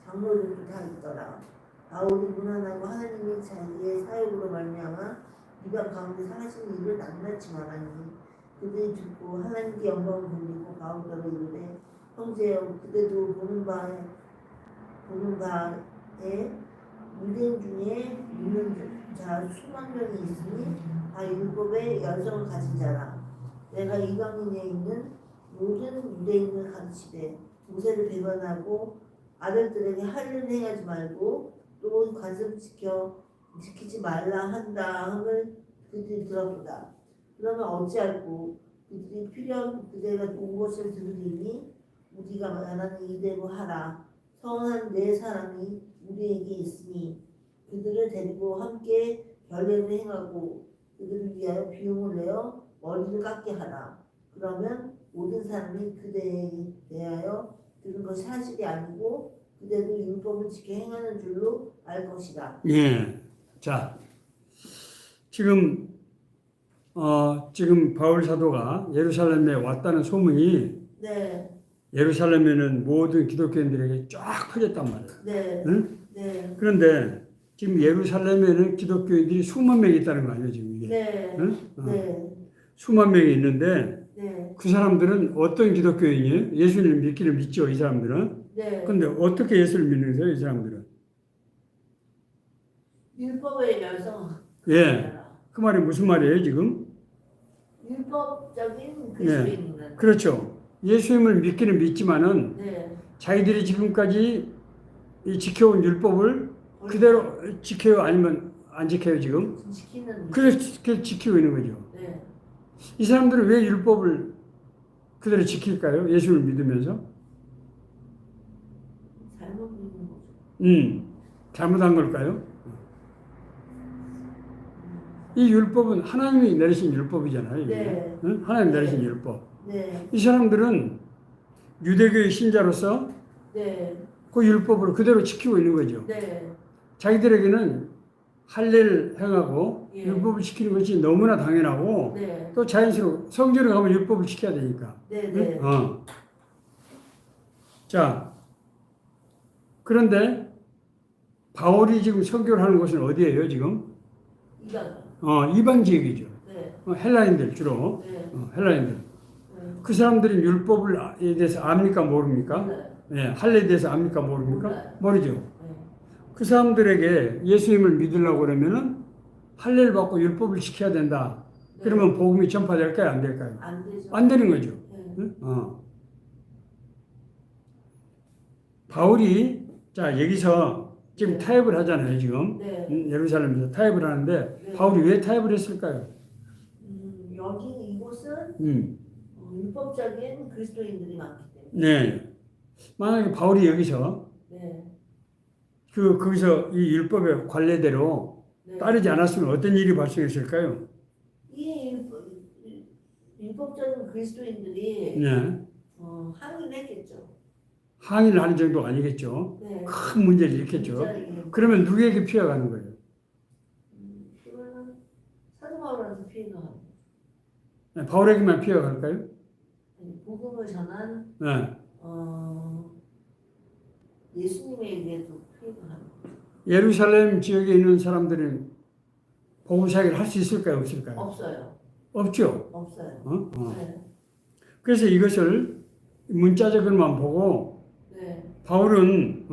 장로들도 다 있더라. 바울이 무난하고 하나님의 자기의 사역으로 말미암아 이방 가운데서 하신 일을 낱낱이 말하니 그들이 듣고 하나님께 영광을 돌리고 바울더러 이르되 형제여 그대도 보는 바에 유대인 중에 믿는 자 수만 명이 있으니 다 율법의 열성을 가진 자라. 내가 이방인에 있는 모든 유대인을 가르치되 모세를 배반하고 아들들에게 할례를 행하지 말고 또 관습 지키지 말라 한다 함을 그들이 들었도다. 그러면 어찌할꼬 그들이 필요한 그대가 온 것을 들으리니 우리가 말하는 이대로 하라. 성한 네 사람이 우리에게 있으니 그들을 데리고 함께 결례를 행하고 그들을 위하여 비용을 내어 머리를 깎게 하라. 그러면 모든 사람이 그대에 대하여 들은 것이 사실이 아니고 그대도 율법을 지켜 행하는 줄로 알 것이다. 예. 자, 지금 바울 사도가 예루살렘에 왔다는 소문이 네. 예루살렘에는 모든 기독교인들에게 쫙 퍼졌단 말이에요. 네. 응? 네. 그런데 지금 예루살렘에는 기독교인들이 수만 명이 있다는 거 아니에요, 지금 이게? 네. 응? 네. 수만 명이 있는데 네. 그 사람들은 어떤 기독교인이에요? 예수님을 믿기를 믿죠, 이 사람들은. 네. 그런데 어떻게 예수를 믿는 거예요, 이 사람들은? 율법의 열성. 예. 그 말이 무슨 말이에요, 지금? 율법적인 그리스도인들. 그렇죠. 예수님을 믿기는 믿지만은 네. 자기들이 지금까지 이 지켜온 율법을 그대로 지켜요, 아니면 안 지켜요, 지금? 지키는. 그래서 지키고 있는 거죠. 네. 이 사람들은 왜 율법을 그대로 지킬까요? 예수를 믿으면서? 잘못 믿는 거죠. 잘못한 걸까요? 이 율법은 하나님이 내리신 율법이잖아요. 이게. 네. 응? 하나님 내리신 율법. 네. 이 사람들은 유대교의 신자로서 네. 그 율법을 그대로 지키고 있는 거죠. 네. 자기들에게는 할례를 행하고 예. 율법을 지키는 것이 너무나 당연하고 네. 또 자연스러워 성전에 가면 율법을 지켜야 되니까. 네. 네. 응? 자, 그런데 바울이 지금 선교를 하는 곳은 어디예요, 지금? 이방. 이방 지역이죠. 네. 헬라인들 주로. 네. 헬라인들. 네. 그 사람들이 율법에 대해서 압니까, 모릅니까? 몰라요. 네, 할례에 대해서 압니까, 모릅니까? 몰라요. 모르죠. 네. 그 사람들에게 예수님을 믿으려고 그러면은 할례를 받고 율법을 지켜야 된다. 네. 그러면 복음이 전파될까요, 안 될까요? 안 되죠. 안 되는 거죠. 네. 응? 바울이 자 여기서 지금 네. 타협을 하잖아요, 지금. 네. 예루살렘에서 타협을 하는데 네. 바울이 왜 타협을 했을까요? 여기 이곳은 음. 율법적인 그리스도인들이 많기 때문에. 네. 만약에 바울이 여기서 네. 거기서 이 율법의 관례대로 네. 따르지 않았으면 어떤 일이 발생했을까요? 이 율법적인 그리스도인들이 네. 항의를 했겠죠. 항의를 하는 정도가 아니겠죠. 네. 큰 문제를 일으켰죠. 진짜 그러면 누구에게 피해가는 거예요? 그러면 사도 바울한테 피해가 가는 거죠. 네, 바울에게만 피해가 갈까요? 복음을 전한 네. 예수님에게도 피해가 가는 거죠. 예루살렘 지역에 있는 사람들은 복음 사역을 할 수 있을까요? 없을까요? 없어요. 없죠. 없어요. 네. 그래서 이것을 문자적으로만 보고 네. 바울은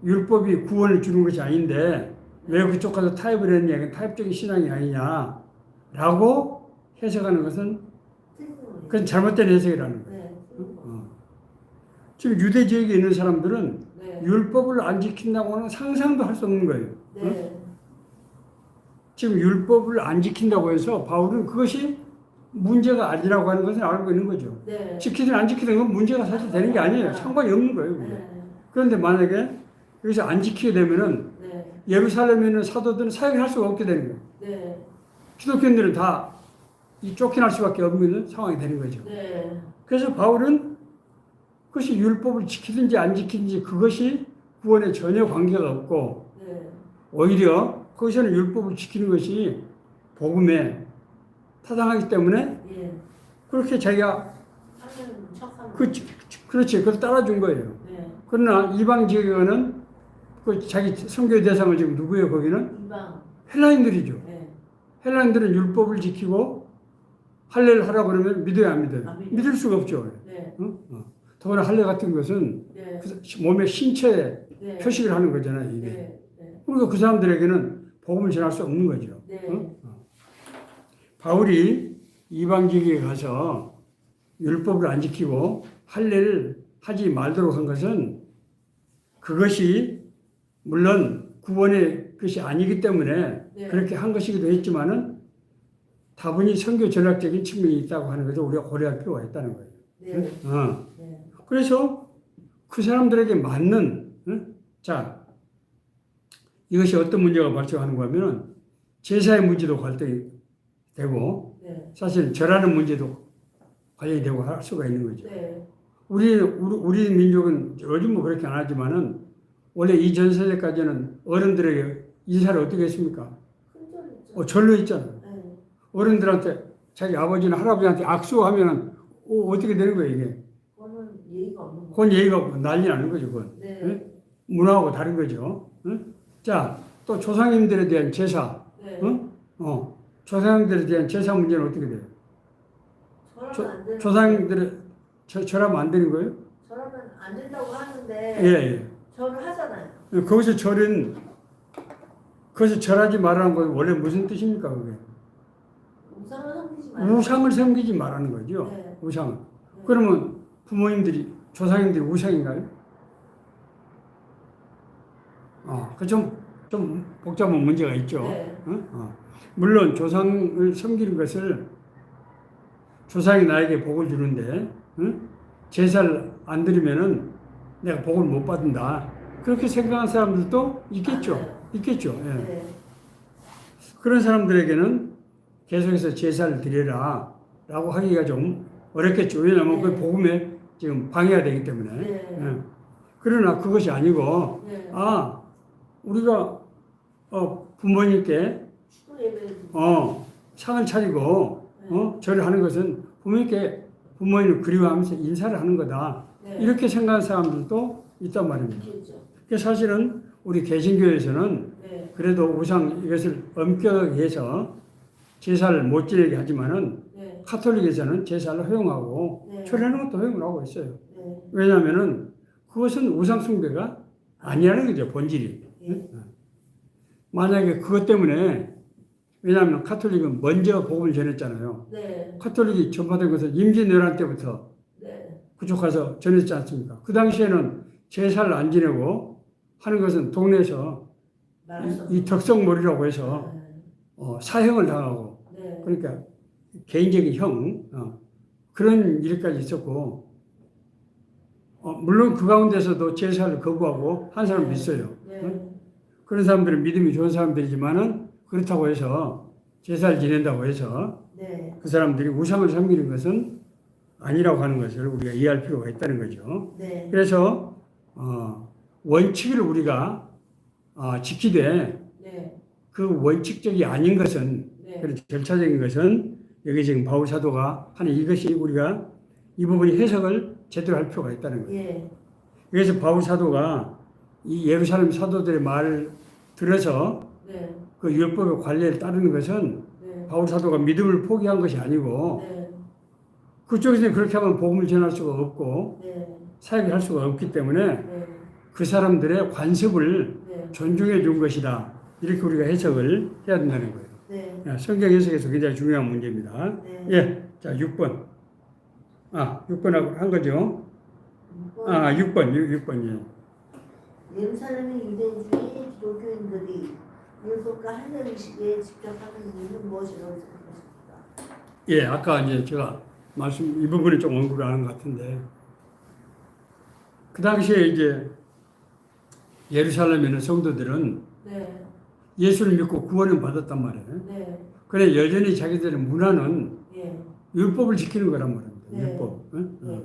율법이 구원을 주는 것이 아닌데 왜 그쪽 가서 타협을 했냐? 이건 타협적인 신앙이 아니냐라고 해석하는 것은 틀린 거예요. 그건 잘못된 해석이라는 거예요. 네. 틀린 거예요. 지금 유대 지역에 있는 사람들은 네. 율법을 안 지킨다고는 상상도 할 수 없는 거예요. 네. 지금 율법을 안 지킨다고 해서 바울은 그것이 문제가 아니라고 하는 것을 알고 있는 거죠. 네. 지키든 안 지키든 건 문제가 사실 되는 게 아니에요. 상관이 없는 거예요. 그게. 네. 그런데 만약에 여기서 안 지키게 되면은 네. 예루살렘에 있는 사도들은 사역을 할 수가 없게 되는 거예요. 네. 기독교인들은 다 쫓겨날 수밖에 없는 상황이 되는 거죠. 네. 그래서 바울은 그것이 율법을 지키든지 안 지키든지 그것이 구원에 전혀 관계가 없고 네. 오히려 거기서는 율법을 지키는 것이 복음에 타당하기 때문에 예. 그렇게 자기가 하는 척하는. 그렇지 그걸 따라준 거예요. 네. 그러나 이방 지역에는 그 자기 선교의 대상을 지금 누구예요? 거기는 이방. 헬라인들이죠. 네. 헬라인들은 율법을 지키고 할례를 하라고 그러면 믿어야 안 믿어요? 안 믿어요. 믿을 수가 없죠. 네. 더구나 할례 같은 것은 네. 몸의 신체에 네. 표식을 하는 거잖아요. 이게. 네. 네. 그러니까 그 사람들에게는 복음을 전할 수 없는 거죠. 네. 바울이 이방 지역에 가서 율법을 안 지키고 할례를 하지 말도록 한 것은 그것이 물론 구원의 것이 아니기 때문에 네. 그렇게 한 것이기도 했지만은 다분히 선교 전략적인 측면이 있다고 하는 것을 우리가 고려할 필요가 있다는 거예요. 네. 네. 그래서 그 사람들에게 맞는 자 이것이 어떤 문제가 발생하는가 하면은 제사의 문제도 갈등이 되고 네. 사실 절하는 문제도 관련이 되고 할 수가 있는 거죠. 네. 우리 민족은 요즘 뭐 그렇게 안 하지만은 원래 이전 세대까지는 어른들에게 인사를 어떻게 했습니까? 큰절이죠. 절로 했잖아요. 네. 어른들한테 자기 아버지나 할아버지한테 악수하면은 어떻게 되는 거예요 이게? 그거는 예의가 없는 거. 그건 예의가 없고 난리 나는 거죠 그건. 네. 응? 문화하고 다른 거죠. 응? 자, 또 조상님들에 대한 제사. 네. 응? 조상님들에 대한 제사 문제는 어떻게 돼요? 절하면 안 되는. 조상님들의 절하면 안 되는 거예요? 절하면 안 된다고 예, 하는데 예. 절을 하잖아요. 거기서 절하지 말라는 건 원래 무슨 뜻입니까 그게? 우상을 섬기지 말고. 우상을 섬기지 말라는 거죠. 네. 우상을. 네. 그러면 부모님들이 조상님들이 우상인가요? 그 좀 복잡한 문제가 있죠. 네. 물론 조상을 섬기는 것을 조상이 나에게 복을 주는데 응? 제사를 안 드리면은 내가 복을 못 받는다. 그렇게 생각하는 사람들도 있겠죠. 맞아요. 있겠죠. 예. 네. 그런 사람들에게는 계속해서 제사를 드려라 라고 하기가 좀 어렵겠죠. 왜냐하면 그 복음에 지금 방해가 되기 때문에. 네. 예. 그러나 그것이 아니고 네. 우리가 부모님께 축구 예배 상을 차리고 절을 하는 것은 부모님을 그리워하면서 인사를 하는 거다. 네. 이렇게 생각하는 사람들도 있단 말입니다. 있겠죠. 그래서 사실은 우리 개신교에서는 네. 그래도 우상 이것을 엄격하게 해서 제사를 못 지내게 하지만은 네. 카톨릭에서는 제사를 허용하고 네. 절하는 것도 허용을 하고 있어요. 네. 왜냐하면은 그것은 우상 숭배가 아니라는 거죠, 본질이. 네. 만약에 그것 때문에 왜냐하면 카톨릭은 먼저 복음을 전했잖아요. 네. 카톨릭이 전파된 것은 임진왜란 때부터 네. 그쪽 가서 전했지 않습니까? 그 당시에는 제사를 안 지내고 하는 것은 동네에서 이 덕성몰이라고 해서 사형을 당하고 네. 그러니까 개인적인 형 그런 일까지 있었고 물론 그 가운데서도 제사를 거부하고 한 사람도 있어요. 네. 그런 사람들은 믿음이 좋은 사람들이지만은 그렇다고 해서 제사를 지낸다고 해서 네. 그 사람들이 우상을 섬기는 것은 아니라고 하는 것을 우리가 이해할 필요가 있다는 거죠. 네. 그래서 원칙을 우리가 지키되 네. 그 원칙적이 아닌 것은 네. 그런 절차적인 것은 여기 지금 바울 사도가 하는 이것이 우리가 이 부분이 해석을 제대로 할 필요가 있다는 거예요. 예. 그래서 바울 사도가 이 예루살렘 사도들의 말을 들어서 네. 그 율법의 관례를 따르는 것은 네. 바울 사도가 믿음을 포기한 것이 아니고 네. 그쪽에서는 그렇게 하면 복음을 전할 수가 없고 네. 사역을 할 수가 없기 때문에 네. 그 사람들의 관습을 네. 존중해 준 것이다. 이렇게 우리가 해석을 해야 된다는 거예요. 네. 성경 해석에서 굉장히 중요한 문제입니다. 네. 예. 자, 6번. 6번하고 한 거죠. 6번. 6번. 예. 예루살렘의 유대인 중에 기독교인들이 율법과 할례 의식에 직접 하는 이유는 무엇이라고 생각하십니까? 예, 아까 이제 제가 이 부분을 좀 언급을 하는 것 같은데, 그 당시에 이제 예루살렘에 있는 성도들은 네. 예수를 믿고 구원을 받았단 말이에요. 네. 그래, 여전히 자기들의 문화는 예. 율법을 지키는 거란 말입니다. 네. 율법. 네.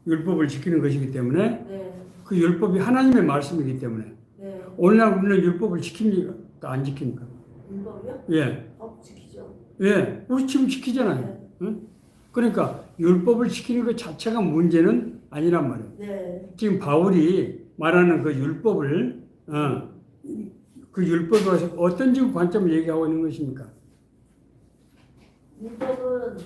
율법을 지키는 것이기 때문에 네. 그 율법이 하나님의 말씀이기 때문에 네. 오늘날 우리는 율법을 지킵니까? 안 지킵니까? 율법이요? 예. 지키죠. 예. 우리 지금 지키잖아요. 네. 응? 그러니까 율법을 지키는 것 자체가 문제는 아니란 말이에요. 네. 지금 바울이 말하는 그 율법을 그 율법에 어떤 지금 관점을 얘기하고 있는 것입니까? 율법은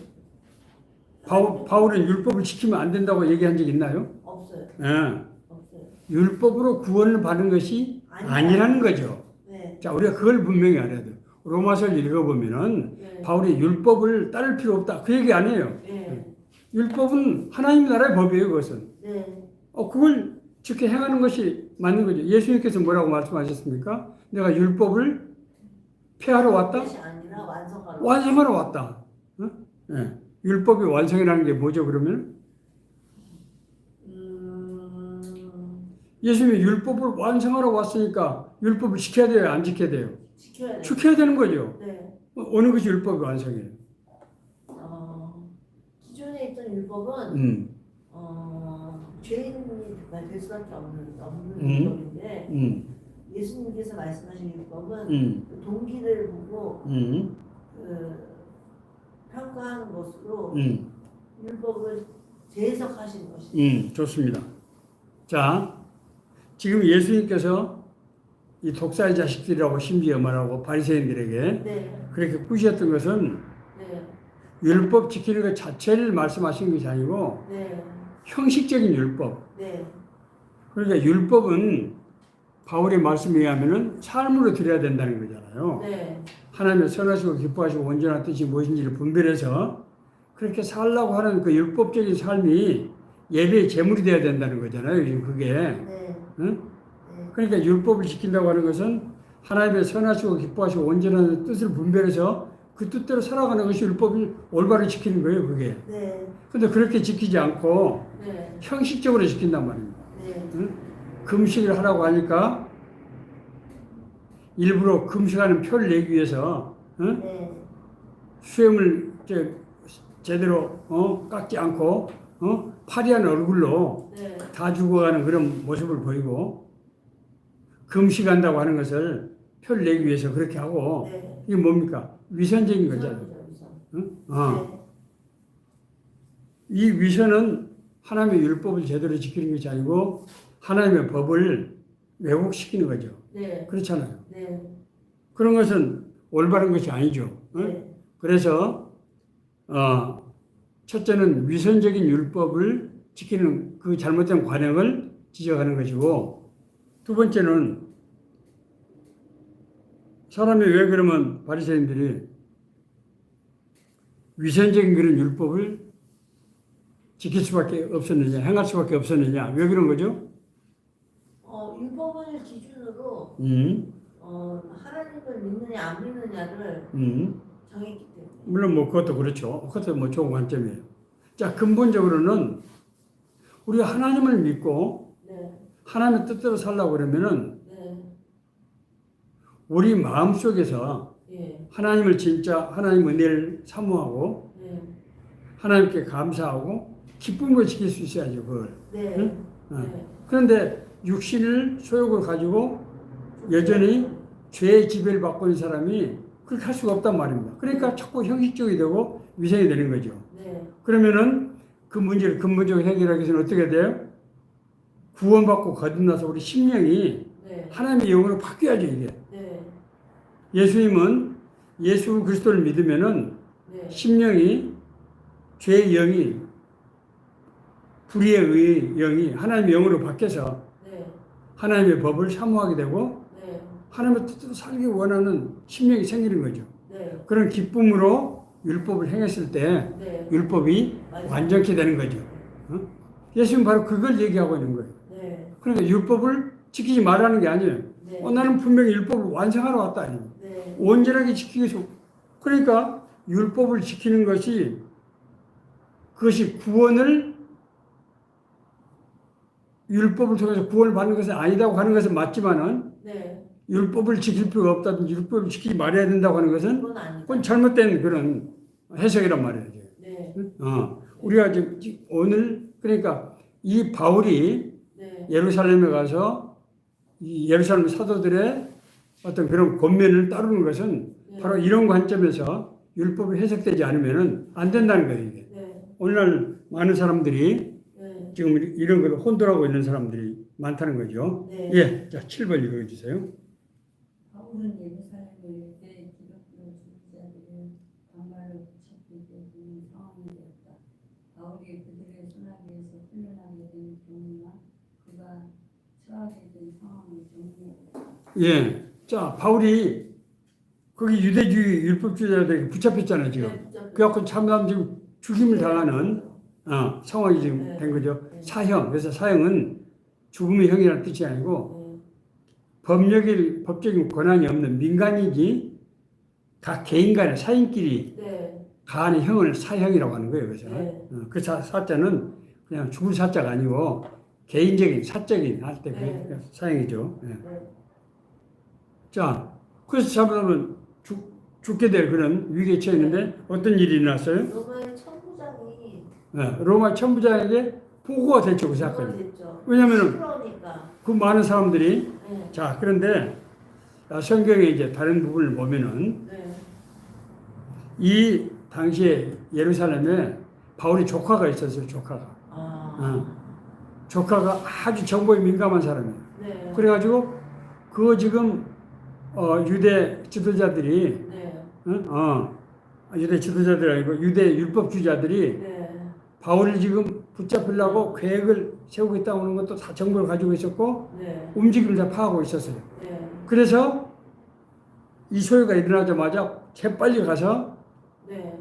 바울은 율법을 지키면 안 된다고 얘기한 적 있나요? 없어요. 예. 없어요. 율법으로 구원을 받는 것이 아니라는 거죠. 네. 자, 우리가 그걸 분명히 알아야 돼요. 로마서를 읽어보면은 네. 바울이 율법을 따를 필요 없다. 그 얘기 아니에요. 네. 율법은 하나님 나라의 법이에요, 그것은. 네. 그걸 지켜 행하는 것이 맞는 거죠. 예수님께서 뭐라고 말씀하셨습니까? 내가 율법을 폐하러 왔다? 것이 아니라 완성하러. 완성하러 왔다. 예. 율법의 완성이라는 게 뭐죠, 그러면? 예수님이 율법을 완성하러 왔으니까 율법을 지켜야 돼요, 안 지켜야 돼요? 지켜야 돼요. 지켜야 되는 거죠. 네. 어느 것이 율법의 완성이에요? 기존에 있던 율법은 죄인이 될 수밖에 없는 율법인데 예수님께서 말씀하신 율법은 그 동기를 보고 평가하는 것으로 율법을 재해석하신 것이죠. 좋습니다. 자, 지금 예수님께서 이 독사의 자식들이라고 심지어 말하고 바리새인들에게 네. 그렇게 꾸짖었던 것은 네. 율법 지키는 것 자체를 말씀하신 것이 아니고 네. 형식적인 율법. 네. 그러니까 율법은 바울의 말씀에 의하면은 삶으로 드려야 된다는 거잖아요. 네. 하나님의 선하시고 기뻐하시고 온전한 뜻이 무엇인지를 분별해서 그렇게 살라고 하는 그 율법적인 삶이 예배의 제물이 되어야 된다는 거잖아요. 지금 그게. 네. 응? 그러니까 율법을 지킨다고 하는 것은 하나님의 선하시고 기뻐하시고 온전한 뜻을 분별해서 그 뜻대로 살아가는 것이 율법을 올바르게 지키는 거예요, 그게. 네. 근데 그렇게 지키지 않고 네. 형식적으로 지킨단 말입니다. 네. 응? 금식을 하라고 하니까 일부러 금식하는 표를 내기 위해서 응? 네. 수염을 제대로 깎지 않고 파리한 얼굴로 네. 다 죽어가는 그런 모습을 보이고 금식한다고 하는 것을 표를 내기 위해서 그렇게 하고 네. 이게 뭡니까? 위선적인 거잖아요. 우선. 응? 네. 이 위선은 하나님의 율법을 제대로 지키는 것이 아니고 하나님의 법을 왜곡시키는 거죠. 네. 그렇잖아요. 네. 그런 것은 올바른 것이 아니죠. 응? 네. 그래서 첫째는 위선적인 율법을 지키는 그 잘못된 관행을 지적하는 것이고 두 번째는 사람이 왜 그러면 바리새인들이 위선적인 그런 율법을 지킬 수밖에 없었느냐, 행할 수밖에 없었느냐, 왜 그런 거죠? 율법을 기준으로 하나님을 믿느냐 안 믿느냐를 정했기 때문에. 물론 뭐 그것도 그렇죠. 그것도 뭐 좋은 관점이에요. 자, 근본적으로는 우리가 하나님을 믿고 네. 하나님의 뜻대로 살려고 그러면은 네. 우리 마음속에서 예. 하나님을 진짜 하나님 은혜를 사모하고 네. 하나님께 감사하고 기쁨으로 지킬 수 있어야죠, 그걸. 네. 응? 네. 그런데 육신을 소욕을 가지고 여전히 죄의 지배를 받고 있는 사람이 그렇게 할 수가 없단 말입니다. 그러니까 자꾸 형식적이 되고 위선이 되는 거죠. 네. 그러면은 그 문제를 근본적으로 해결하기 위해서는 어떻게 돼요? 구원받고 거듭나서 우리 심령이 네. 하나님의 영으로 바뀌어야죠, 이게. 네. 예수님은 예수 그리스도를 믿으면은 네. 심령이 죄의 영이 불의의 영이 하나님의 영으로 바뀌어서 네. 하나님의 법을 사모하게 되고 네. 하나님의 뜻대로 살기 원하는 심령이 생기는 거죠. 네. 그런 기쁨으로 율법을 행했을 때 네. 율법이 맞아요. 완전케 되는 거죠. 예수님은 바로 그걸 얘기하고 있는 거예요. 네. 그러니까 율법을 지키지 말라는 게 아니에요. 네. 나는 분명히 율법을 완성하러 왔다. 아니에요. 네. 온전하게 지키기 위해서. 그러니까 율법을 지키는 것이 그것이 율법을 통해서 구원을 받는 것은 아니다고 하는 것은 맞지만은 네. 율법을 지킬 필요가 없다든지 율법을 지키지 말아야 된다고 하는 것은 그건 아니다. 그건 잘못된 그런 해석이란 말이에요. 네. 우리가 지금 오늘 그러니까 이 바울이 네. 예루살렘에 가서 이 예루살렘 사도들의 어떤 그런 권면을 따르는 것은 네. 바로 이런 관점에서 율법이 해석되지 않으면은 안 된다는 거예요. 이게. 네. 오늘날 많은 사람들이 네. 지금 이런 걸 혼돈하고 있는 사람들이 많다는 거죠. 네. 예, 자 7번 읽어주세요. 바울은 예루살렘에 올 때 기독교 주지자들을 반발로 붙잡히게 되는 상황이 되었다. 바울이 그들의 손아귀에서 풀려나게 된 경우나 그가 처하게 된 상황을 정리했다. 예, 자 바울이 거기 유대주의 율법주의자들에게 붙잡혔잖아요 지금. 네. 그래갖고 참담 지금 죽임을 당하는 상황이 지금 네. 된 거죠. 네. 사형. 그래서 사형은 죽음의 형이라는 뜻이 아니고 법적인 권한이 없는 민간인이 각 개인 간의 사인끼리 네. 가하는 형을 사형이라고 하는 거예요. 그래서 네. 그 사자는 그냥 죽을 사자가 아니고 개인적인 사적인 할 때 네. 사형이죠. 예. 네. 자, 그래서 잘못하면 죽게 될 그런 위기에 처했는데 어떤 일이 일어났어요? 로마의 천부장이 로마 천부장에게 보고가 됐죠, 그 사건이. 됐죠. 왜냐면은 시끄러우니까. 그 많은 사람들이 네. 자, 그런데 성경에 이제 다른 부분을 보면은 네. 이 당시에 예루살렘에 바울이 조카가 있었어요, 조카가. 조카가 아주 정보에 민감한 사람이에요. 네. 그래가지고 그 지금 유대 지도자들이 네. 유대 지도자들 아니고 유대 율법주의자들이 네. 바울을 지금 붙잡으려고 계획을 세우고 있다고 하는 것도 다 정보를 가지고 있었고 네. 움직임을 다 파악하고 있었어요. 네. 그래서 이 소요가 일어나자마자 재빨리 가서 네.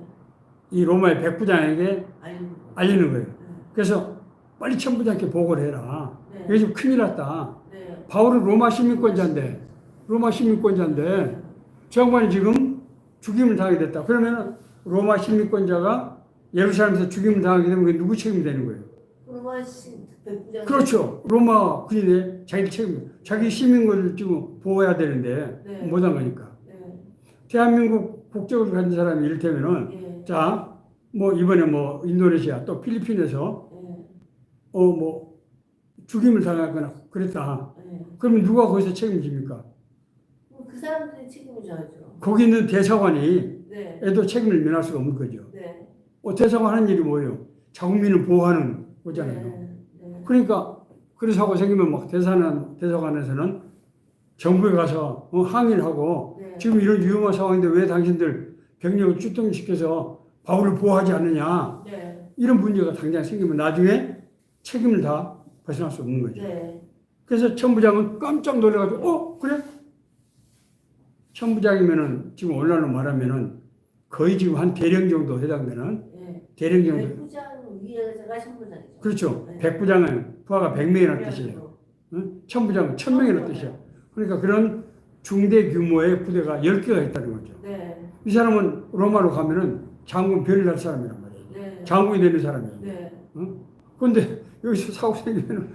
이 로마의 백부장에게 알리는 거예요. 그래서 빨리 천부장께 보고를 해라. 네. 이게 지금 큰일 났다. 네. 바울은 로마 시민권자인데 저 양반이 지금 죽임을 당하게 됐다. 그러면 로마 식민권자가 예루살렘에서 죽임을 당하게 되면 그게 누구 책임이 되는 거예요? 로마 백부장. 그렇죠. 로마 군인의 자기 책임, 자기 시민권을 지금 보호해야 되는데 네. 못한 거니까. 네. 대한민국 국적을 가진 사람이 이를테면은 예. 자, 뭐 이번에 뭐 인도네시아 또 필리핀에서 예. 뭐 죽임을 당하거나 그랬다. 예. 그러면 누가 거기서 책임집니까? 그 사람들이 책임을 져야죠. 거기 있는 대사관이 네. 애도 책임을 면할 수가 없는 거죠. 네. 대사관 하는 일이 뭐예요? 자국민을 보호하는 거잖아요. 네. 네. 그러니까 그런 사고 생기면 막 대사관에서는 정부에 가서 항의를 하고 네. 지금 이런 위험한 상황인데 왜 당신들 병력을 출동시켜서 바울을 보호하지 않느냐 네. 이런 문제가 당장 생기면 나중에 책임을 다 벗어날 수 없는 거죠. 네. 그래서 천부장은 깜짝 놀라가지고 그래? 천부장이면은 지금 오늘날로 말하면은 거의 지금 한 대령 정도 해당되는 네. 대령 정도. 백부장 위에가 천부장이죠. 그렇죠. 네. 백부장은 부하가 100명이라는 뜻이에요. 응? 천부장은 1000명이라는 뜻이에요. 그러니까 그런 중대 규모의 부대가 10개가 있다는 거죠. 네. 이 사람은 로마로 가면은 장군 별을 날 사람이란 말이에요. 네. 장군이 되는 사람이에요. 네. 그런데 여기서 사고 생기면은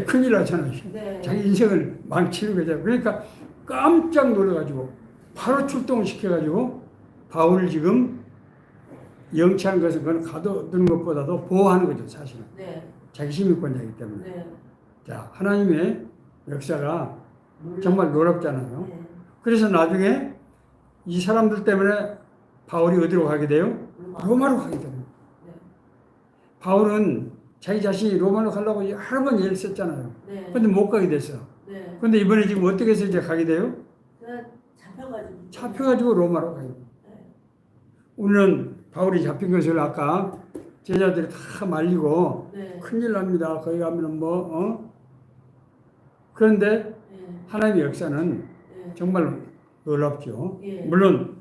큰일 나잖아요. 네. 자기 인생을 망치는 거죠. 그러니까 깜짝 놀라가지고 바로 출동을 시켜가지고 바울을 지금 영치하는 것은 그건 가둬두는 것보다도 보호하는 거죠, 사실은. 네. 자기 시민권자이기 때문에. 네. 자, 하나님의 역사가 놀랍- 정말 놀랍잖아요. 네. 그래서 나중에 이 사람들 때문에 바울이 어디로 가게 돼요? 로마로 가게 됩니다. 네. 바울은 자기 자신이 로마로 가려고 여러 번 애를 썼잖아요. 네. 근데 못 가게 됐어. 네. 근데 이번에 지금 어떻게 해서 이제 가게 돼요? 그냥 잡혀가지고. 잡혀가지고 로마로 가요. 네. 우리는 바울이 잡힌 것을 아까 제자들이 다 말리고 네. 큰일 납니다. 거기 가면은 그런데 네. 하나님의 역사는 네. 정말 놀랍죠. 예. 물론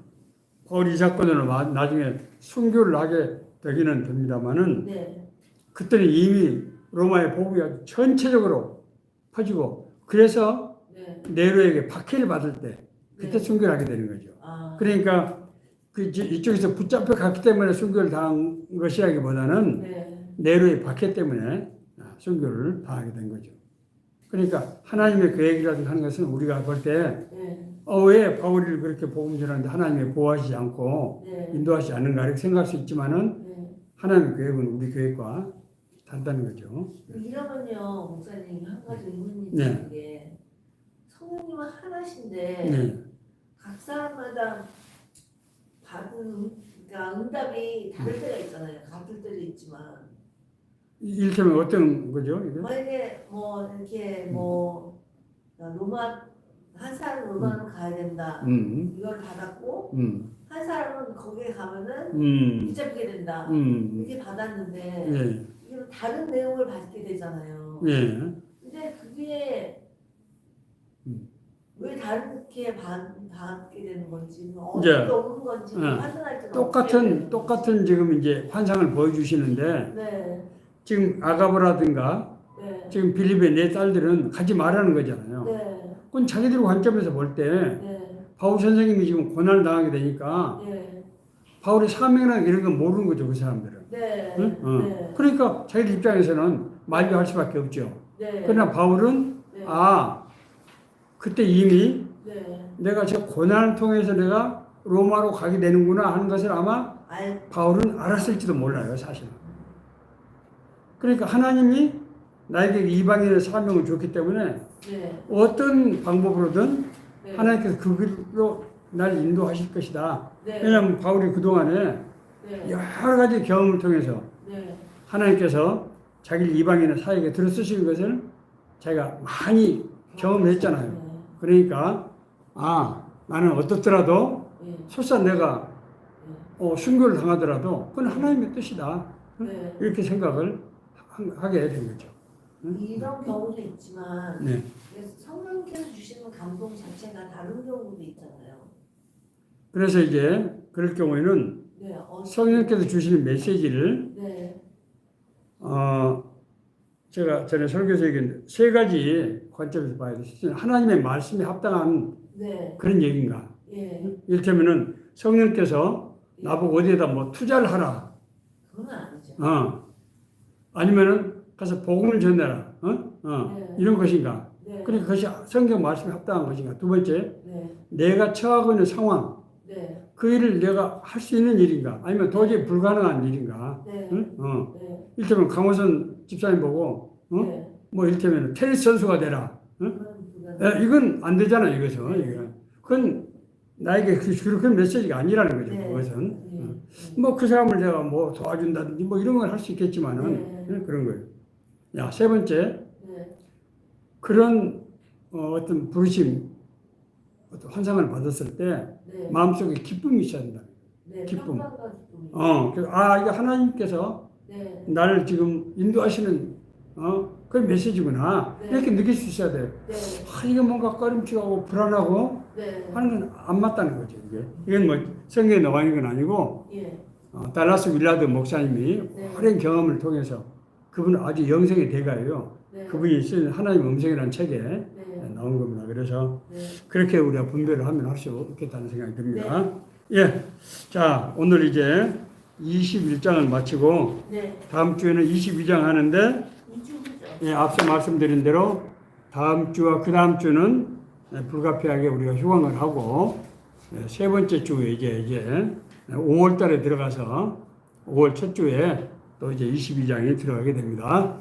바울이 이 사건으로 나중에 순교를 하게 되기는 됩니다만은 네. 그때는 이미 로마의 복음이 아주 전체적으로 퍼지고 그래서 네. 네로에게 박해를 받을 때 그때 네. 순교를 하게 되는 거죠. 아. 그러니까 이쪽에서 붙잡혀 갔기 때문에 순교를 당한 것이라기보다는 네. 네로의 박해 때문에 순교를 당하게 된 거죠. 그러니까 하나님의 계획이라든가 하는 것은 우리가 볼 때 네. 왜 바울을 그렇게 복음 전하는데 하나님이 보호하시지 않고 네. 인도하시지 않는가 이렇게 생각할 수 있지만은 네. 하나님의 계획은 우리 계획과 다르다는 거죠. 이러면요, 목사님 한 가지 의문이 네. 드는 게 성령님은 하나신데 네. 각 사람마다 받은 그러니까 응답이 다를 때가 있잖아요. 같을 때도 있지만 이를테면 어떤 거죠? 이게? 만약에 뭐 이렇게 뭐 로마 한 사람은 로마로 가야 된다. 이걸 받았고 한 사람은 거기에 가면은 붙잡게 된다. 이렇게 받았는데 예. 이게 다른 내용을 받게 되잖아요. 예. 근데 그게 왜 다르게 받게 되는 건지 이제, 어떻게 오는 건지 판단할 때는 똑같은 지금 이제 환상을 보여주시는데 네, 지금 아가브라든가 네, 지금 빌립의 네 딸들은 가지 말라는 거잖아요. 네, 그건 자기들 관점에서 볼 때 네, 바울 선생님이 지금 고난을 당하게 되니까 네, 바울의 사명이나 이런 건 모르는 거죠, 그 사람들은. 네, 응? 네, 그러니까 자기들 입장에서는 만류할 수밖에 없죠. 네, 그러나 바울은 네, 그때 이미 네, 내가 저 고난을 통해서 내가 로마로 가게 되는구나 하는 것을 아마 바울은 알았을지도 몰라요, 사실은. 그러니까 하나님이 나에게 이방인의 사명을 줬기 때문에 네, 어떤 방법으로든 네, 하나님께서 그 길로 날 인도하실 것이다. 네, 왜냐하면 바울이 그동안에 네, 여러 가지 경험을 통해서 네, 하나님께서 자기를 이방인의 사역에 들어쓰시는 것을 자기가 많이 경험했잖아요. 네, 그러니까 나는 어떻더라도 네, 설사 내가 순교를 당하더라도 그건 하나님의 뜻이다. 네. 이렇게 생각을 하게 된 거죠. 이런 경우도 있지만 네. 성령께서 주시는 감동 자체가 다른 경우도 있잖아요. 그래서 이제 그럴 경우에는 네, 성령께서 주시는 메시지를 네, 제가 전에 설교에서 얘기했는데 세 가지 관점에서 봐야 돼요. 하나님의 말씀에 합당한 네, 그런 얘기인가. 예, 이를테면은 성령께서 나보고 어디에다 뭐 투자를 하라. 그건 아니죠. 아니면은 가서 복음을 전해라. 네. 이런 것인가? 네. 그러니까 그것이 성경 말씀에 합당한 것인가? 두 번째, 네. 내가 처하고 있는 상황, 네. 그 일을 내가 할 수 있는 일인가? 아니면 도저히 불가능한 일인가? 네. 네. 이를테면 강호선 집사님 보고, 네. 뭐 이를테면 테니스 선수가 되라. 그건 불가능. 이건 안 되잖아, 이것은. 이건. 그건 나에게 그런 메시지가 아니라는 거죠, 네. 그것은. 네. 뭐 그 사람을 내가 뭐 도와준다든지 뭐 이런 걸 할 수 있겠지만은 그런 거예요. 야, 세 번째, 네. 그런 어떤 부르심, 어떤 환상을 받았을 때 네. 마음속에 기쁨이 있어야 된다. 네. 기쁨. 평강과 기쁨이. 이게 하나님께서 네. 나를 지금 인도하시는 그런 메시지구나. 네. 이렇게 느낄 수 있어야 돼. 네. 이게 뭔가 꺼림칙하고 불안하고 네. 하는 건 안 맞다는 거죠, 이게. 이건 뭐 성경에 나와 있는 건 아니고, 예. 달라스 윌라드 목사님이 네. 오랜 경험을 통해서 그분은 아주 영성의 대가예요. 네. 그분이 쓴 하나님 음성이라는 책에 네. 나온 겁니다. 그래서 네. 그렇게 우리가 분별을 하면 할 수 있겠다는 생각이 듭니다. 예. 자, 오늘 이제 21장을 마치고 네. 다음 주에는 22장 하는데, 이주부죠. 예, 앞서 말씀드린 대로 다음 주와 그 다음 주는 불가피하게 우리가 휴강을 하고 세 번째 주에 이제 5월 달에 들어가서 5월 첫 주에 또 이제 22장이 들어가게 됩니다.